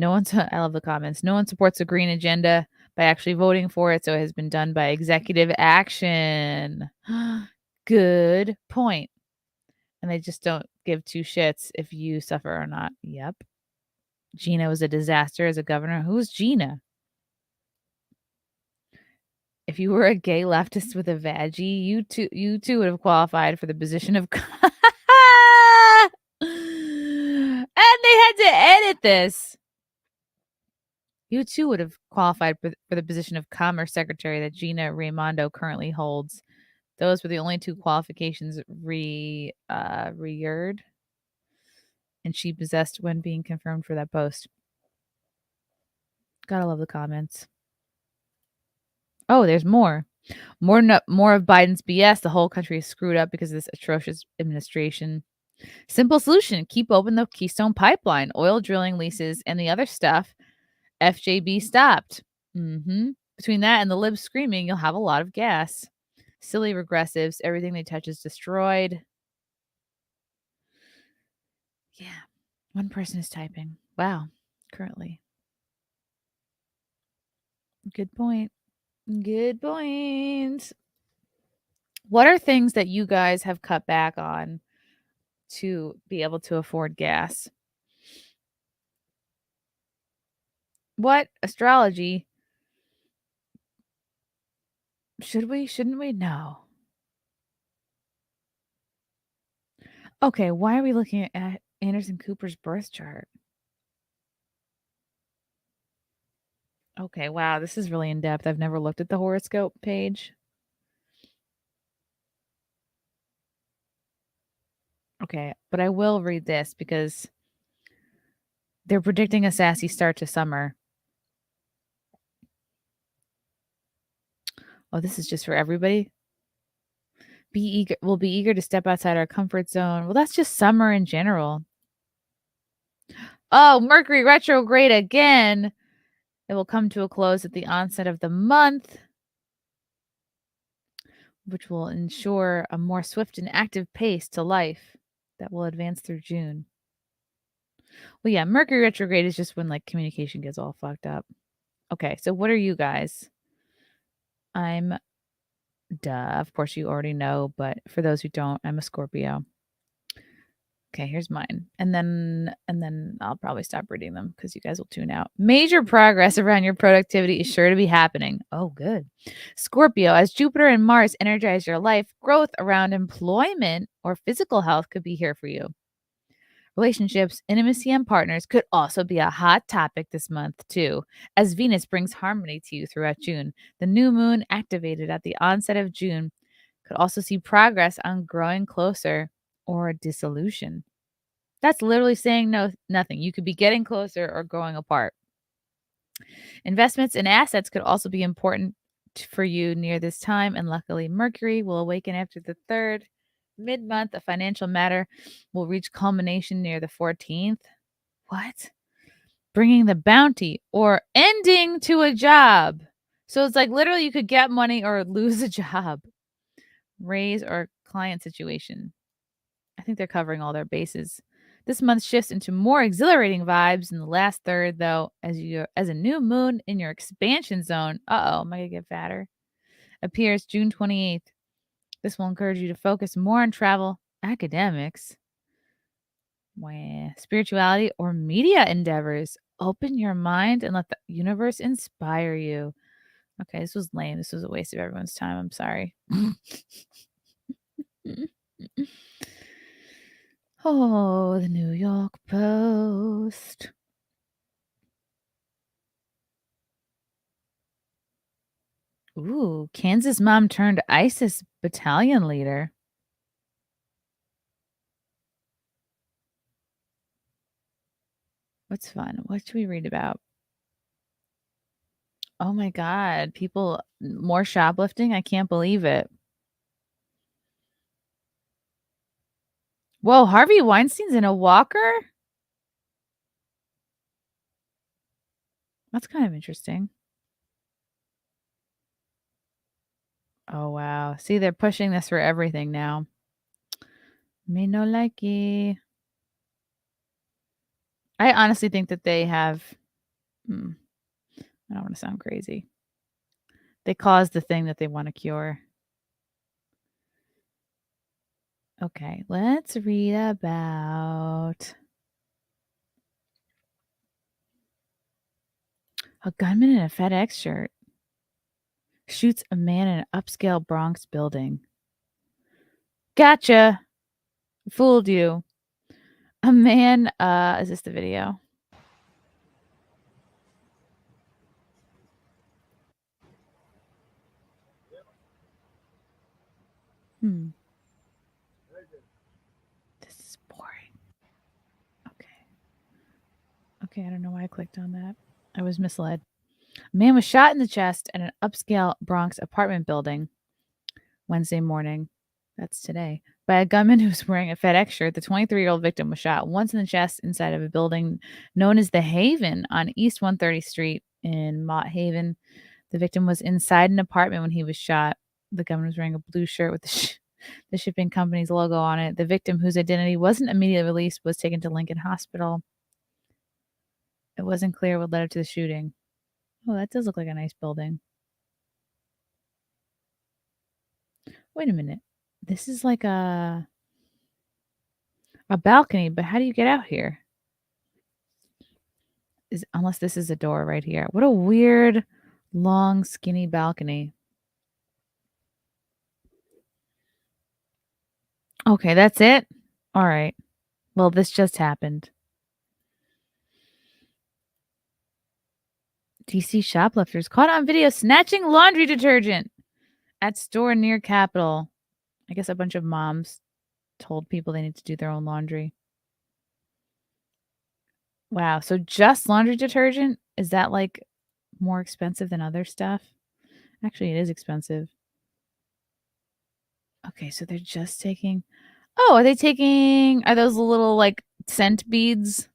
I love the comments. No one supports the green agenda by actually voting for it, so it has been done by executive action. Good point. And they just don't give two shits if you suffer or not. Yep. Gina was a disaster as a governor. Who's Gina? If you were a gay leftist with a vaggie, you too would have qualified for the position of and they had to edit this. You too would have qualified for the position of Commerce Secretary that Gina Raimondo currently holds. Those were the only two qualifications reared, and she possessed when being confirmed for that post. Gotta love the comments. Oh, there's more. More of Biden's BS. The whole country is screwed up because of this atrocious administration. Simple solution. Keep open the Keystone Pipeline, oil drilling leases, and the other stuff. FJB stopped. Between that and the libs screaming, you'll have a lot of gas. Silly regressives. Everything they touch is destroyed. Yeah. One person is typing. Wow. Currently. Good point. Good point. What are things that you guys have cut back on to be able to afford gas? What? Astrology? Should we? Shouldn't we? No. Okay, why are we looking at Anderson Cooper's birth chart? Okay, wow, this is really in depth. I've never looked at the horoscope page. Okay, but I will read this because they're predicting a sassy start to summer. Oh, this is just for everybody. We'll be eager to step outside our comfort zone. Well, that's just summer in general. Oh, Mercury retrograde again. It will come to a close at the onset of the month, which will ensure a more swift and active pace to life that will advance through June. Well, yeah, Mercury retrograde is just when like communication gets all fucked up. Okay, so what are you guys? I'm of course you already know, but for those who don't, I'm a Scorpio. Okay, here's mine. And then I'll probably stop reading them because you guys will tune out. Major progress around your productivity is sure to be happening. Oh, good. Scorpio, as Jupiter and Mars energize your life, growth around employment or physical health could be here for you. Relationships, intimacy, and partners could also be a hot topic this month, too, as Venus brings harmony to you throughout June. The new moon, activated at the onset of June, could also see progress on growing closer or a dissolution. That's literally saying nothing. You could be getting closer or growing apart. Investments in assets could also be important for you near this time, and luckily Mercury will awaken after the 3rd. Mid-month, a financial matter will reach culmination near the 14th. What? Bringing the bounty or ending to a job. So it's like literally you could get money or lose a job. Raise or client situation. I think they're covering all their bases. This month shifts into more exhilarating vibes in the last third, though, as a new moon in your expansion zone. Am I gonna get fatter? Appears June 28th. This will encourage you to focus more on travel, academics, spirituality, or media endeavors. Open your mind and let the universe inspire you. Okay, this was lame. This was a waste of everyone's time. I'm sorry. Oh, the New York Post. Ooh, Kansas mom turned ISIS battalion leader. What's fun? What should we read about? Oh my God. People, more shoplifting? I can't believe it. Whoa, Harvey Weinstein's in a walker? That's kind of interesting. Oh, wow. See, they're pushing this for everything now. Me no likey. I honestly think that they have. I don't want to sound crazy. They caused the thing that they want to cure. Okay, let's read about. A gunman in a FedEx shirt shoots a man in an upscale Bronx building. Gotcha. Fooled you. A man, is this the video? This is boring. Okay, I don't know why I clicked on that. I was misled. A man was shot in the chest at an upscale Bronx apartment building Wednesday morning. That's today. By a gunman who was wearing a FedEx shirt. The 23-year-old victim was shot once in the chest inside of a building known as The Haven on East 130th Street in Mott Haven. The victim was inside an apartment when he was shot. The gunman was wearing a blue shirt with the shipping company's logo on it. The victim, whose identity wasn't immediately released, was taken to Lincoln Hospital. It wasn't clear what led up to the shooting. Oh, that does look like a nice building. Wait a minute. This is like a balcony, but how do you get out here? Unless this is a door right here. What a weird, long, skinny balcony. Okay, that's it? All right. Well, this just happened. DC shoplifters caught on video snatching laundry detergent at store near Capitol. I guess a bunch of moms told people they need to do their own laundry. Wow. So just laundry detergent? Is that like more expensive than other stuff? Actually, it is expensive. Okay, so they're just taking. Oh, are those little like scent beads?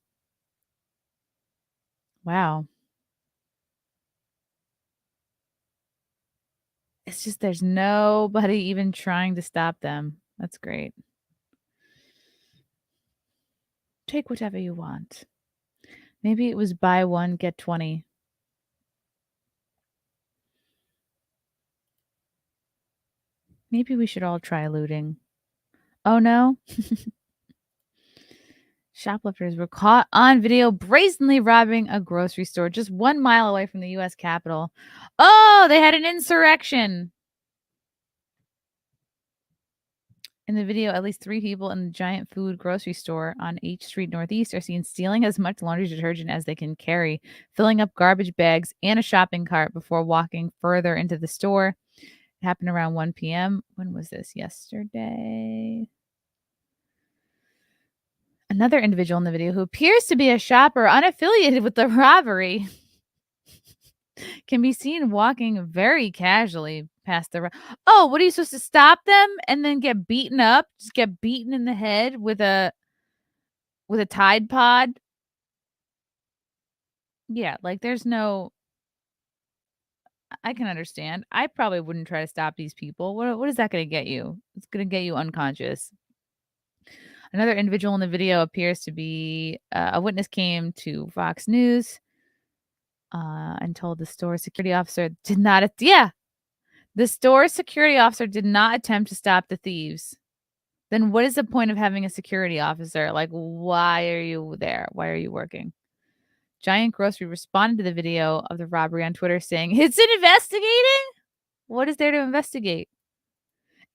Wow. It's just there's nobody even trying to stop them. That's great. Take whatever you want. Maybe it was buy one, get 20. Maybe we should all try looting. Oh no. Shoplifters were caught on video brazenly robbing a grocery store just 1 mile away from the U.S. Capitol. Oh, they had an insurrection. In the video, at least 3 people in the giant food grocery store on H Street Northeast are seen stealing as much laundry detergent as they can carry, filling up garbage bags and a shopping cart before walking further into the store. It happened around 1 p.m. When was this? Yesterday. Another individual in the video who appears to be a shopper unaffiliated with the robbery can be seen walking very casually past the. Oh, what are you supposed to stop them and then get beaten up? Just get beaten in the head with a Tide Pod? Yeah, like there's no. I can understand. I probably wouldn't try to stop these people. What is that going to get you? It's going to get you unconscious. Another individual in the video appears to be a witness came to Fox News and told the store security officer did not. The store security officer did not attempt to stop the thieves. Then what is the point of having a security officer? Like, why are you there? Why are you working? Giant Grocery responded to the video of the robbery on Twitter saying, "It's investigating." What is there to investigate?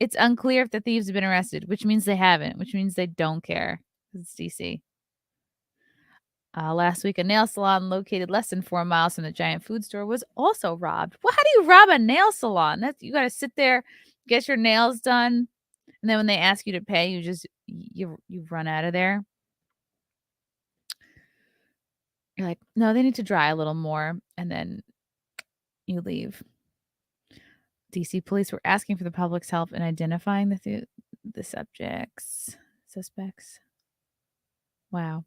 It's unclear if the thieves have been arrested, which means they haven't, which means they don't care. It's DC. Last week, a nail salon located less than 4 miles from the giant food store was also robbed. Well, how do you rob a nail salon? You got to sit there, get your nails done, and then when they ask you to pay, you run out of there. You're like, no, they need to dry a little more, and then you leave. DC police were asking for the public's help in identifying the suspects. Wow.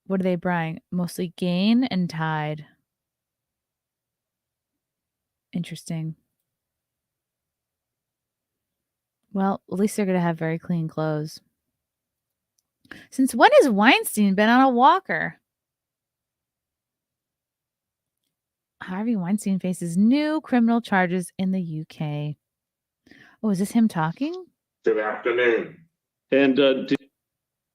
What are they buying? Mostly Gain and Tide. Interesting. Well, at least they're going to have very clean clothes. Since when has Weinstein been on a walker? Harvey Weinstein faces new criminal charges in the UK. Oh, is this him talking? Good afternoon. And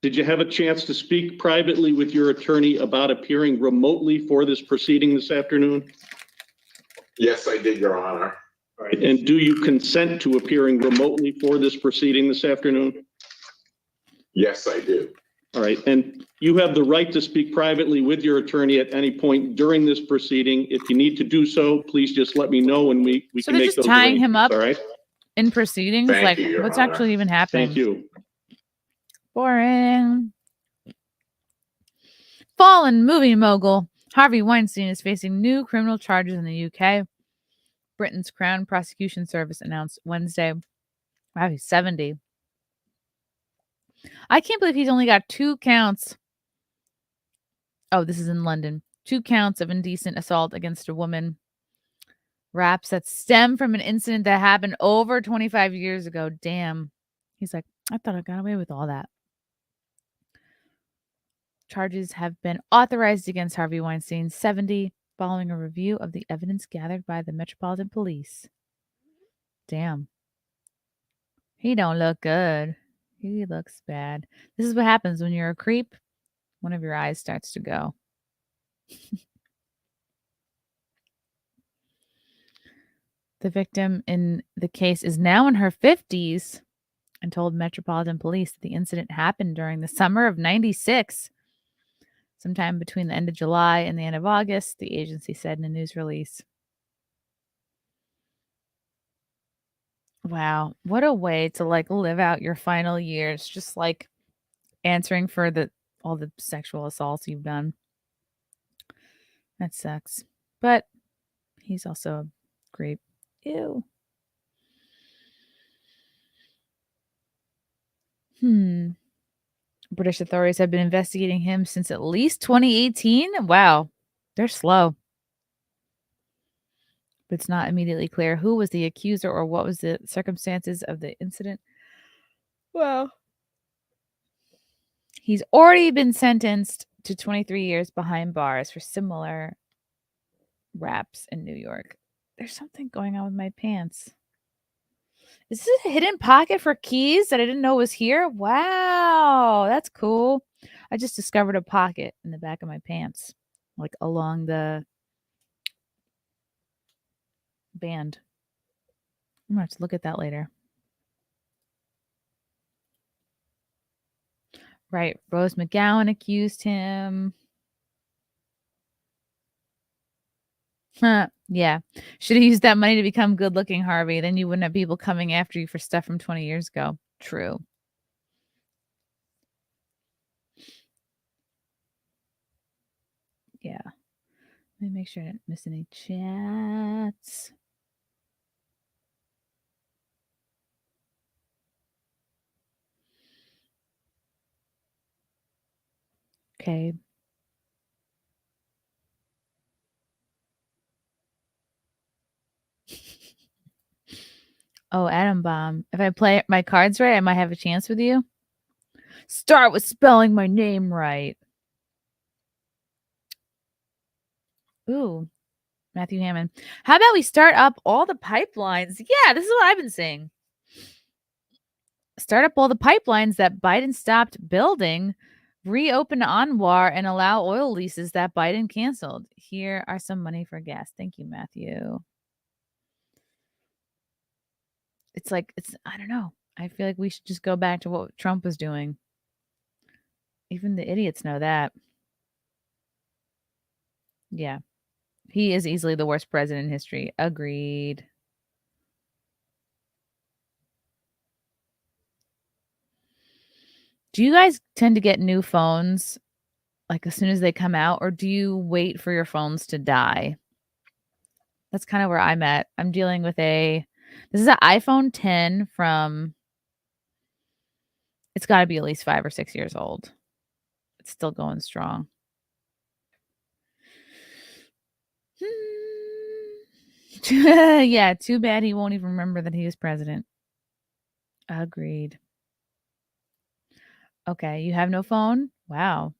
Did you have a chance to speak privately with your attorney about appearing remotely for this proceeding this afternoon? Yes, I did, Your Honor. All right. And do you consent to appearing remotely for this proceeding this afternoon? Yes, I do. All right. And you have the right to speak privately with your attorney at any point during this proceeding. If you need to do so, please just let me know and we So can they're make just those tying him arrangements, up all right? in proceedings? Thank Like, you, Your what's Honor. actually even happening? Thank you. Boring. Fallen movie mogul Harvey Weinstein is facing new criminal charges in the UK. Britain's Crown Prosecution Service announced Wednesday. Wow, he's 70. I can't believe he's only got 2 counts. Oh, this is in London. 2 counts of indecent assault against a woman. Raps that stem from an incident that happened over 25 years ago. Damn. He's like, I thought I got away with all that. Charges have been authorized against Harvey Weinstein, 70, following a review of the evidence gathered by the Metropolitan Police. Damn. He don't look good. He looks bad. This is what happens when you're a creep. One of your eyes starts to go. The victim in the case is now in her 50s and told Metropolitan Police that the incident happened during the summer of 96. Sometime between the end of July and the end of August, the agency said in a news release. Wow, what a way to live out your final years, just answering for all the sexual assaults you've done. That sucks. But he's also a creep. Ew. British authorities have been investigating him since at least 2018. Wow, they're slow. But it's not immediately clear who was the accuser or what was the circumstances of the incident. Well, he's already been sentenced to 23 years behind bars for similar raps in New York. There's something going on with my pants. Is this a hidden pocket for keys that I didn't know was here? Wow, that's cool. I just discovered a pocket in the back of my pants, along the band. I'm going to have to look at that later. Right. Rose McGowan accused him. Huh. Yeah. Should have used that money to become good looking, Harvey. Then you wouldn't have people coming after you for stuff from 20 years ago. True. Yeah. Let me make sure I didn't miss any chats. Okay. Oh, Atom Bomb. If I play my cards right, I might have a chance with you. Start with spelling my name right. Ooh, Matthew Hammond. How about we start up all the pipelines? Yeah, this is what I've been saying. Start up all the pipelines that Biden stopped building, reopen Anwar, and allow oil leases that Biden canceled. Here are some money for gas. Thank you, Matthew. I don't know. I feel like we should just go back to what Trump was doing. Even the idiots know that. Yeah. He is easily the worst president in history. Agreed. Do you guys tend to get new phones as soon as they come out, or do you wait for your phones to die? That's kind of where I'm at. I'm dealing with this is an iPhone 10 from, it's got to be at least 5 or 6 years old. It's still going strong. Yeah, too bad he won't even remember that he was president. Agreed. Okay, you have no phone? Wow.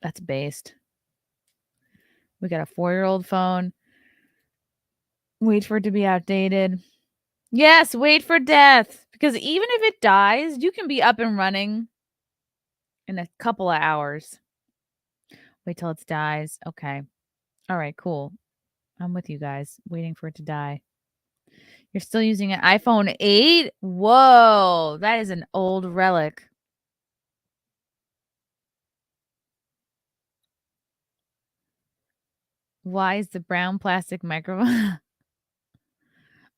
That's based. We got a 4-year-old phone. Wait for it to be outdated. Yes, wait for death. Because even if it dies, you can be up and running in a couple of hours. Wait till it dies. Okay. All right, cool. I'm with you guys, waiting for it to die. You're still using an iPhone 8? Whoa, that is an old relic. Why is the brown plastic microphone?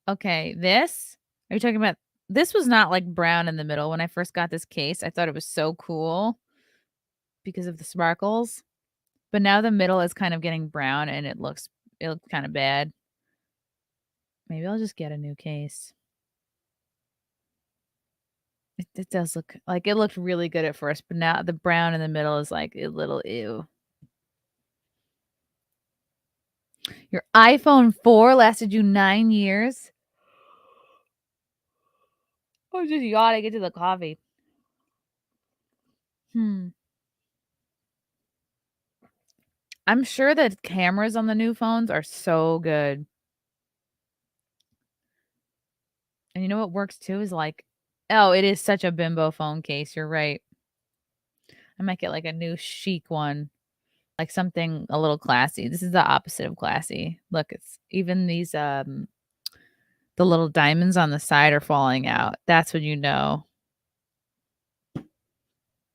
Okay, this? Are you talking about? This was not like brown in the middle. When I first got this case, I thought it was so cool because of the sparkles. But now the middle is kind of getting brown and it looks kind of bad. Maybe I'll just get a new case. It does look like it looked really good at first, but now the brown in the middle is like a little ew. Your iPhone 4 lasted you 9 years? Oh, just yawning into the coffee. I'm sure that cameras on the new phones are so good. And you know what works too is like, oh, it is such a bimbo phone case. You're right. I might get like a new chic one, like something a little classy. This is the opposite of classy. Look, it's even these the little diamonds on the side are falling out. That's when you know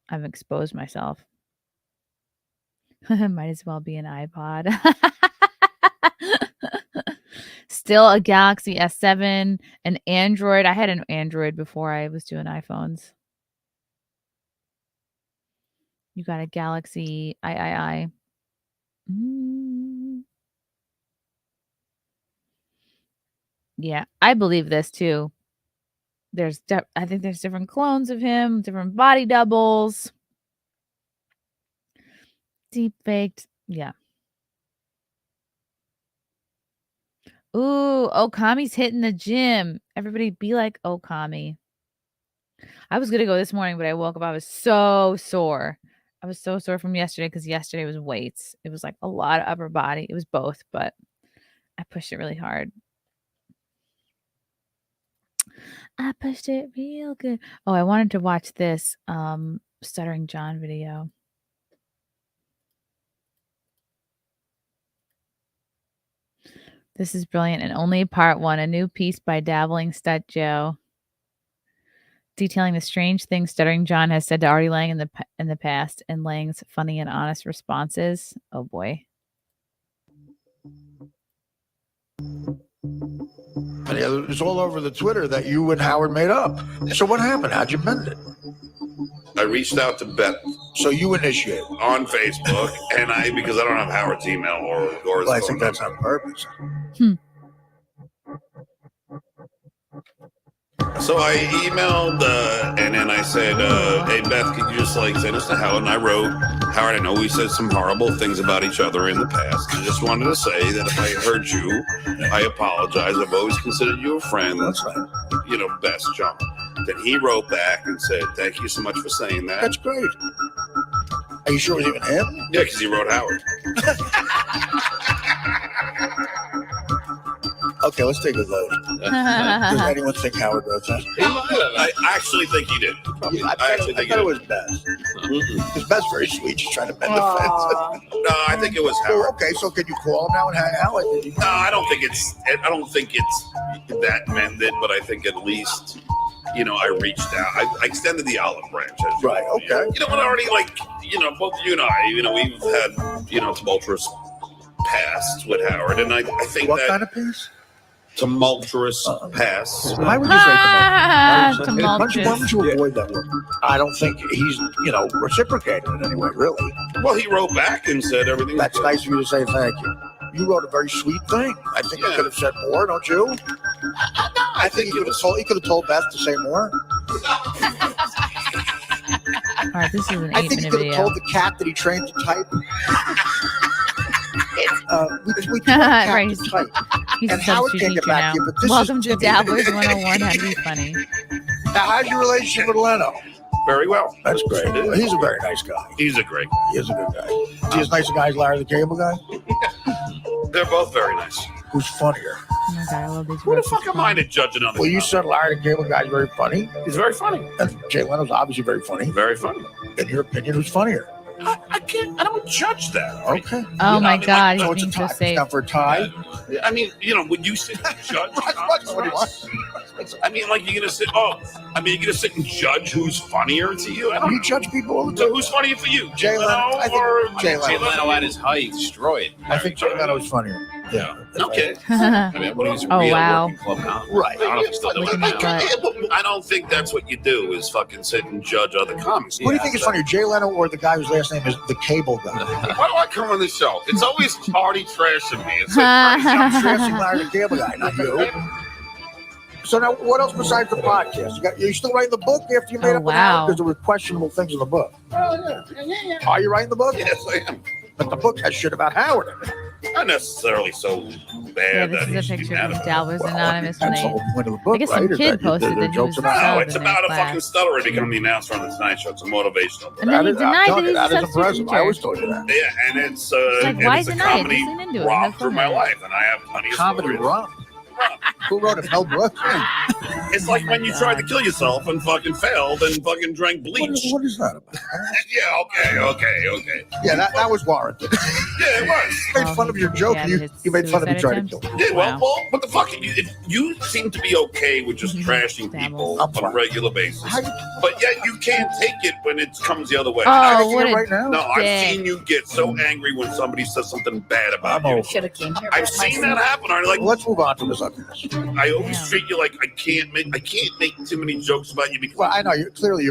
I've exposed myself. Might as well be an iPod. Still a Galaxy S7, an Android. I had an Android before I was doing iPhones. You got a Galaxy I. Yeah, I believe this too. I think there's different clones of him, different body doubles. Deep faked. Yeah. Ooh, Okami's hitting the gym. Everybody be like Okami. I was going to go this morning, but I woke up. I was so sore. I was so sore from yesterday because yesterday was weights. It was like a lot of upper body. It was both, but I pushed it really hard. I pushed it real good. Oh, I wanted to watch this Stuttering John video. This is brilliant. And only part one, a new piece by Dabbling Stut Joe, detailing the strange things Stuttering John has said to Artie Lang in the past and Lang's funny and honest responses. Oh boy. It's all over the Twitter that you and Howard made up. So what happened? How'd you mend it? I reached out to Beth So you initiated. on Facebook, and because I don't have Howard's email or his Well, I phone think that's number. on purpose. So I emailed and then I said, "Hey Beth, could you just send us to Howard?" And I wrote, "Howard, I know we said some horrible things about each other in the past. I just wanted to say that if I hurt you, I apologize. I've always considered you a friend. That's right. Best, John." Then he wrote back and said, "Thank you so much for saying that." That's great. Are you sure it was even him? Yeah, because he wrote Howard. Okay, let's take a vote. Does anyone think Howard wrote that? I actually think he did. I thought it was Beth. Because Beth's very sweet. She's trying to bend the fence. No, I think it was Howard. Well, okay, so can you call him now and hang out? No, I don't think it's that mended, but I think at least, I reached out. I extended the olive branch. Right, okay. When already, both you and I, we've had, tumultuous pasts with Howard, and I think What that kind of piece? tumultuous pasts. Why would you say tumultuous? Why Tumultuous. don't you avoid that word? I don't think he's, reciprocating in any way, really. Well, he wrote back and said everything. That's nice of you to say thank you. You wrote a very sweet thing. I think you could have said more, don't you? I think he could have told Beth to say more. All right, this is an 8-minute I think he could video. have told the cat that he trained to type. We Right. to type. He's And a Howard substitute can't get teacher back now. to you, but this Welcome is- to Dabblers 101. How to be funny. Now, how's your relationship with Leno? Very well. That's great. He's a very nice guy. He's a great. He is a good guy. Is he as nice a guy as Larry the Cable Guy? They're both very nice. who's funnier. Oh my God, I love these. Who the roasts. fuck am I to judge another? Well, you comic? said Larry the Cable Guy's very funny. He's very funny. And Jay Leno's obviously very funny. Very funny. In your opinion, who's funnier? I can't. I don't judge that. Okay. Oh my I mean, God, So he's it's a being tie. so safe. It's not for a tie. I mean, when you sit and judge, What do you want? I mean, like you're gonna sit. Oh, I mean, you're gonna sit and judge who's funnier to you. I don't You know. judge people all the So time. who's funnier for you, Jay Leno, I think or Jay Leno. Jay Leno at his height destroyed. I think Jay Leno's funnier. Yeah. Okay. I mean, when he was a Oh, real wow. working club comic. Right. I don't know if he's still doing Look it at now. his butt. I don't think that's what you do. Is fucking sit and judge other comics. What do you think is funnier, Jay Leno or the guy whose last name is the Cable Guy? Why do I come on this show? It's always party trashing me. It's like, I'm stressing Larry the Cable Guy, not you. So now, what else besides the podcast? You still writing the book after you made Oh, up an wow. hour? Because there were questionable things in the book. oh, yeah. Are you writing the book? Yes, I am. But the book has shit about Howard in it. Not necessarily so Yeah, bad this that he is a should be picture mad from at me. Dallas Anonymous when That's the they. whole point of the book, I guess right? some Is kid that posted there are that he jokes was about No, Howard. it's in about a class. fucking stutterer becoming the announcer on the Tonight Show. It's a motivational book. And then he I'm denied telling you, that that he's is a impressive. I always substitute told teacher. you that. Yeah, and it's Like, and why it's a deny it? comedy Just lean into it. romp Have through fun my with it. life, and I have plenty of Comedy stories. romp. Who wrote it? Mel Brooks? It's like Oh my when you God. tried to kill yourself and fucking failed and fucking drank What bleach. is that about? Yeah, okay. Yeah, that was warranted. Yeah, it was. You made fun of your joke. Yeah, You his made fun of me suicide trying to attempt. kill me. Yeah, well, Wow. what the fuck? You seem to be okay with just trashing people I'm on fine. a regular basis, How you but yet you can't take it when it comes the other way. Oh, taking what it a right now? No, I've dick. seen you get so angry when somebody says something bad about I'm you. over. Should have came here. I've seen that happen. I like. Well, let's move on to this ugliness. I always Damn. treat you like I can't make too many jokes about you because Well, I know you're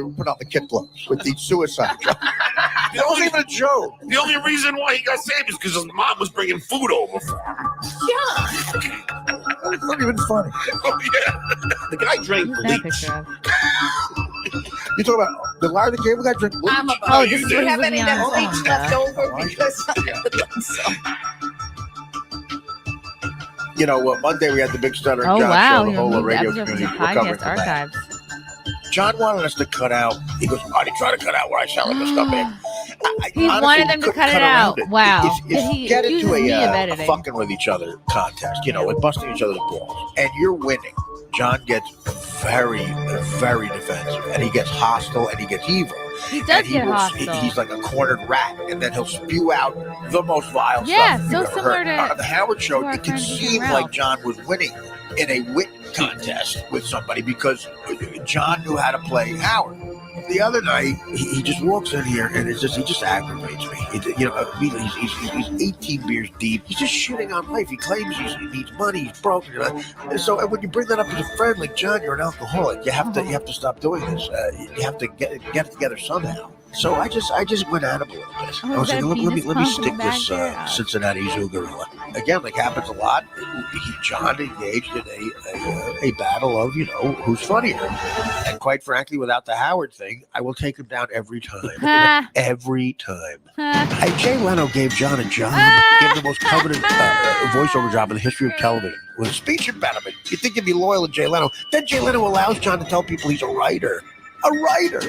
put on the kid gloves with the suicide joke. the That wasn't only, even a joke. the only reason why he got saved is because his mom was bringing food over for him. It's not even funny. Oh yeah, the guy drank Who's that bleach. picture of? You talk about the Larry the Cable Guy drink bleach? I'm about Oh, you this is did. what to he's have looking any of on that his bleach phone, left duh. over Why? because I had done so. You know, Monday we had the big Stuttering Oh John wow, show. he The whole removed radio episode from community the were covering podcast for that. archives. John wanted us to cut out. He goes, "Why did you try to cut out where I sound like a scumbag?" He Honestly, wanted we them to couldn't cut it around out. Wow. If He you get into accuses me of a editing. fucking with each other contest, you know, with busting each other's balls, and you're winning, John gets very, very defensive, and he gets hostile, and he gets evil. He does And get hostile. He's like a cornered rat, and then he'll spew out the most vile Yeah, stuff. so you've ever similar heard. to- On the Howard Show, to our it can friend Deacon seem Ralph. like John was winning in a wit contest with somebody because John knew how to play Howard. The other night, he just walks in here and he just aggravates me. He's 18 beers deep. He's just shitting on life. He claims he needs money. He's broke. And so, and when you bring that up as a friend, like John, you're an alcoholic. You have to stop doing this. You have to get it together somehow. So I just went at him a little bit. Oh, I was is like, that a let me penis stick back this there? Cincinnati Zoo gorilla. Again, like happens a lot. John engaged in a battle of, who's funnier. And quite frankly, without the Howard thing, I will take him down every time. Ha, Every time. ha. Jay Leno gave John a job, gave him the most coveted voiceover job in the history of television with a speech impediment. You'd think you'd be loyal to Jay Leno. Then Jay Leno allows John to tell people he's a writer. A writer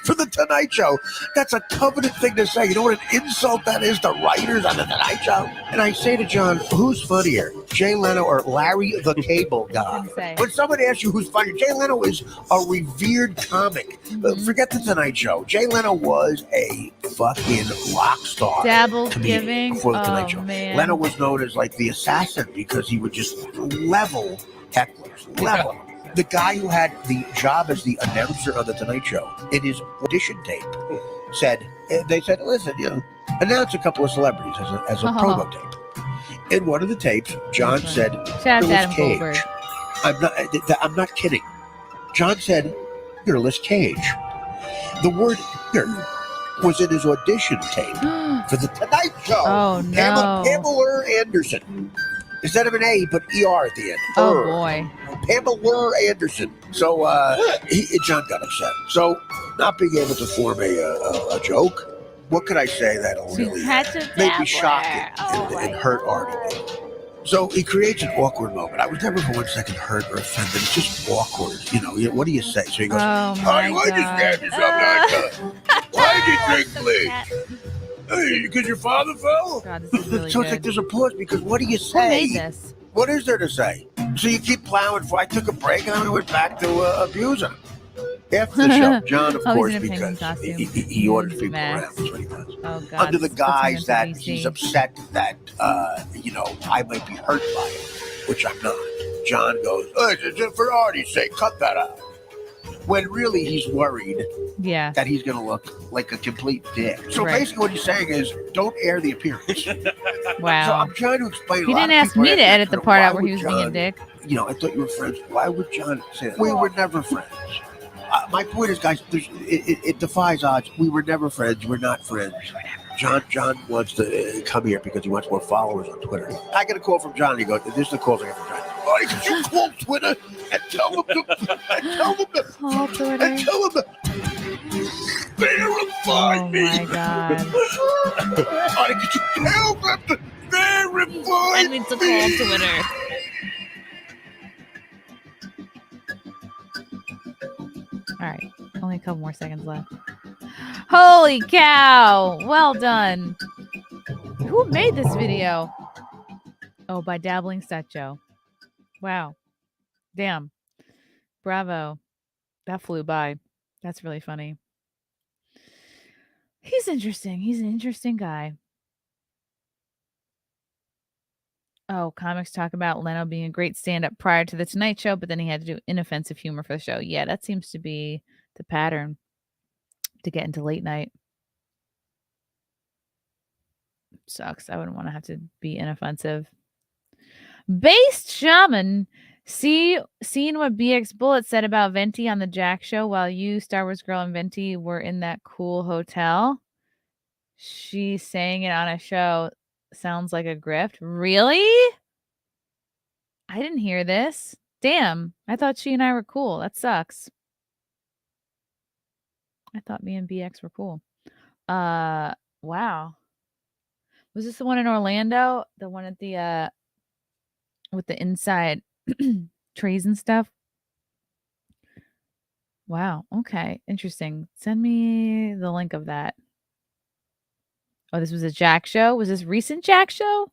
for the Tonight Show. That's a coveted thing to say. You know what an insult that is to writers on the Tonight Show? And I say to John, who's funnier, Jay Leno or Larry the Cable Guy? Say. When somebody asks you who's funnier, Jay Leno is a revered comic. Forget the Tonight Show. Jay Leno was a fucking rock star. Dabble comedian giving. before the Tonight Oh Show. man. Leno was known as like the assassin because he would just level hecklers. Level. The guy who had the job as the announcer of the Tonight Show in his audition tape said, listen, announce a couple of celebrities as a promo tape. In one of the tapes, John said, Shout out to Nicolas Adam Cage. Goldberg. I'm not kidding. John said, Nicolas Cage. The word here was in his audition tape for the Tonight Show. Oh no. Pamela Anderson. Instead of an A, he put ER at the end. Oh boy. Pamela Anderson. So John got upset. So not being able to form a joke, what could I say that'll She really had to make me dabble. shocked Oh, and my hurt Artie? So he creates an awkward moment. I was never for 1 second hurt or offended. It's just awkward. What do you say? So he goes, Oh my Honey, why'd you God. stab yourself like that? Why'd you drink bleach? Hey, because your father fell? God, this is really So it's like good. there's a pause because what do you Who made say? this? What is there to say? So you keep plowing for. I took a break and then we went back to abuse him. After the show, John, of Oh, he's course, in a penguin because costume. he orders people Max. around. That's what he does. Oh God. Under the this puts me guise into that DC. he's upset that I might be hurt by it, which I'm not. John goes, for Artie's sake, cut that out. When really he's worried Yeah. that he's going to look like a complete dick. So Right. basically what he's saying is, don't air the appearance. So Wow. I'm trying to explain. He a lot didn't of ask people me to ask edit the Twitter, part why out where he would was being a John- dick. I thought you were friends. Why would John say that? We were never friends. My point is, guys, it defies odds. We were never friends. We're not friends. John wants to come here because he wants more followers on Twitter. I get a call from John. He goes, "This is the calls I get from John. Oh, could you call Twitter and tell them to Call Twitter. verify Oh me? my God. Artie, could you tell them to verify I need to call Twitter. All right. Only a couple more seconds left. Holy cow. Well done. Who made this video? Oh, by Dabbling Setcho. Wow. Damn. Bravo. That flew by. That's really funny. He's interesting. He's an interesting guy. Oh, comics talk about Leno being a great stand-up prior to the Tonight Show, but then he had to do inoffensive humor for the show. Yeah, that seems to be the pattern to get into late night. Sucks. I wouldn't want to have to be inoffensive. Based Shaman, seen what BX Bullet said about Venti on the Jack Show while you, Star Wars Girl, and Venti were in that cool hotel? She's saying it on a show. Sounds like a grift. Really? I didn't hear this. Damn. I thought she and I were cool. That sucks. I thought me and BX were cool. Wow. Was this the one in Orlando? The one at the with the inside trees and stuff? Wow. Okay. Interesting. Send me the link of that. Oh, this was a Jack show? Was this recent Jack show?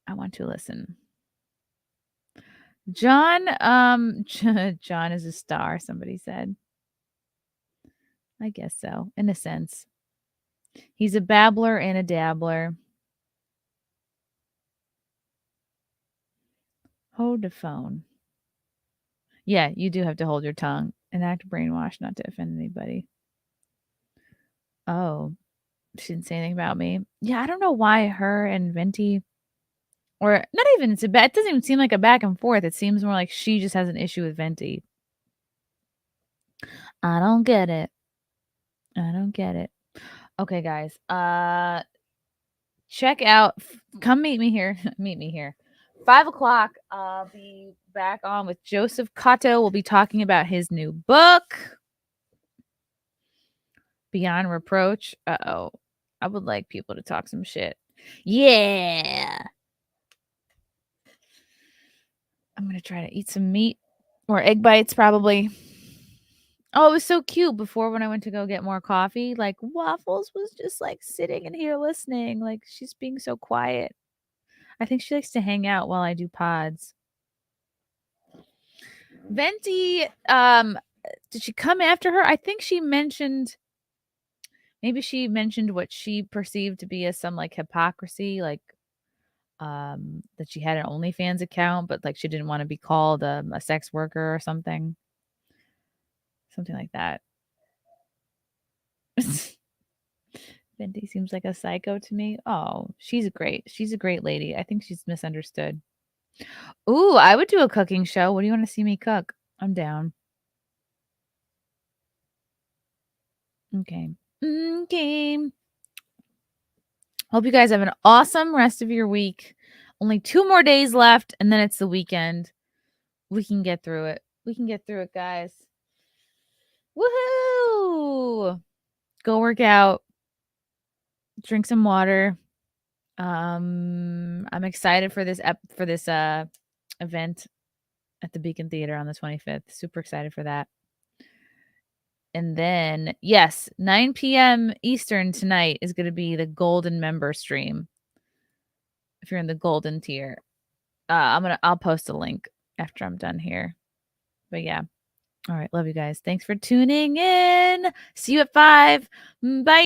I want to listen. John, John is a star, somebody said. I guess so, in a sense. He's a babbler and a dabbler. Hold the phone. Yeah, you do have to hold your tongue and act brainwashed not to offend anybody. Oh, she didn't say anything about me. Yeah, I don't know why her and Venti, or not even, it doesn't even seem like a back and forth. It seems more like she just has an issue with Venti. I don't get it. I don't get it. Okay, guys. Check out. Come meet me here. Meet me here. 5 o'clock. I'll be back on with Joseph Cotto. We'll be talking about his new book, Beyond Reproach. Uh-oh. I would like people to talk some shit. Yeah. I'm going to try to eat some meat or egg bites probably. Oh, it was so cute before when I went to go get more coffee. Like Waffles was just like sitting in here listening. Like she's being so quiet. I think she likes to hang out while I do pods. Venti, did she come after her? I think she mentioned, maybe she mentioned what she perceived to be as some like hypocrisy, like that she had an OnlyFans account, but like she didn't want to be called a sex worker or something. Something like that. Venti seems like a psycho to me. Oh, she's a great lady. I think she's misunderstood. Ooh, I would do a cooking show. What do you want to see me cook? I'm down. Okay. Okay. Hope you guys have an awesome rest of your week. Only 2 more days left, and then it's the weekend. We can get through it. We can get through it, guys. Woohoo! Go work out. Drink some water. I'm excited for this event at the Beacon Theater on the 25th. Super excited for that. And then, yes, 9 p.m. Eastern tonight is going to be the golden member stream. If you're in the golden tier, I'll post a link after I'm done here. But yeah. All right. Love you guys. Thanks for tuning in. See you at 5. Bye.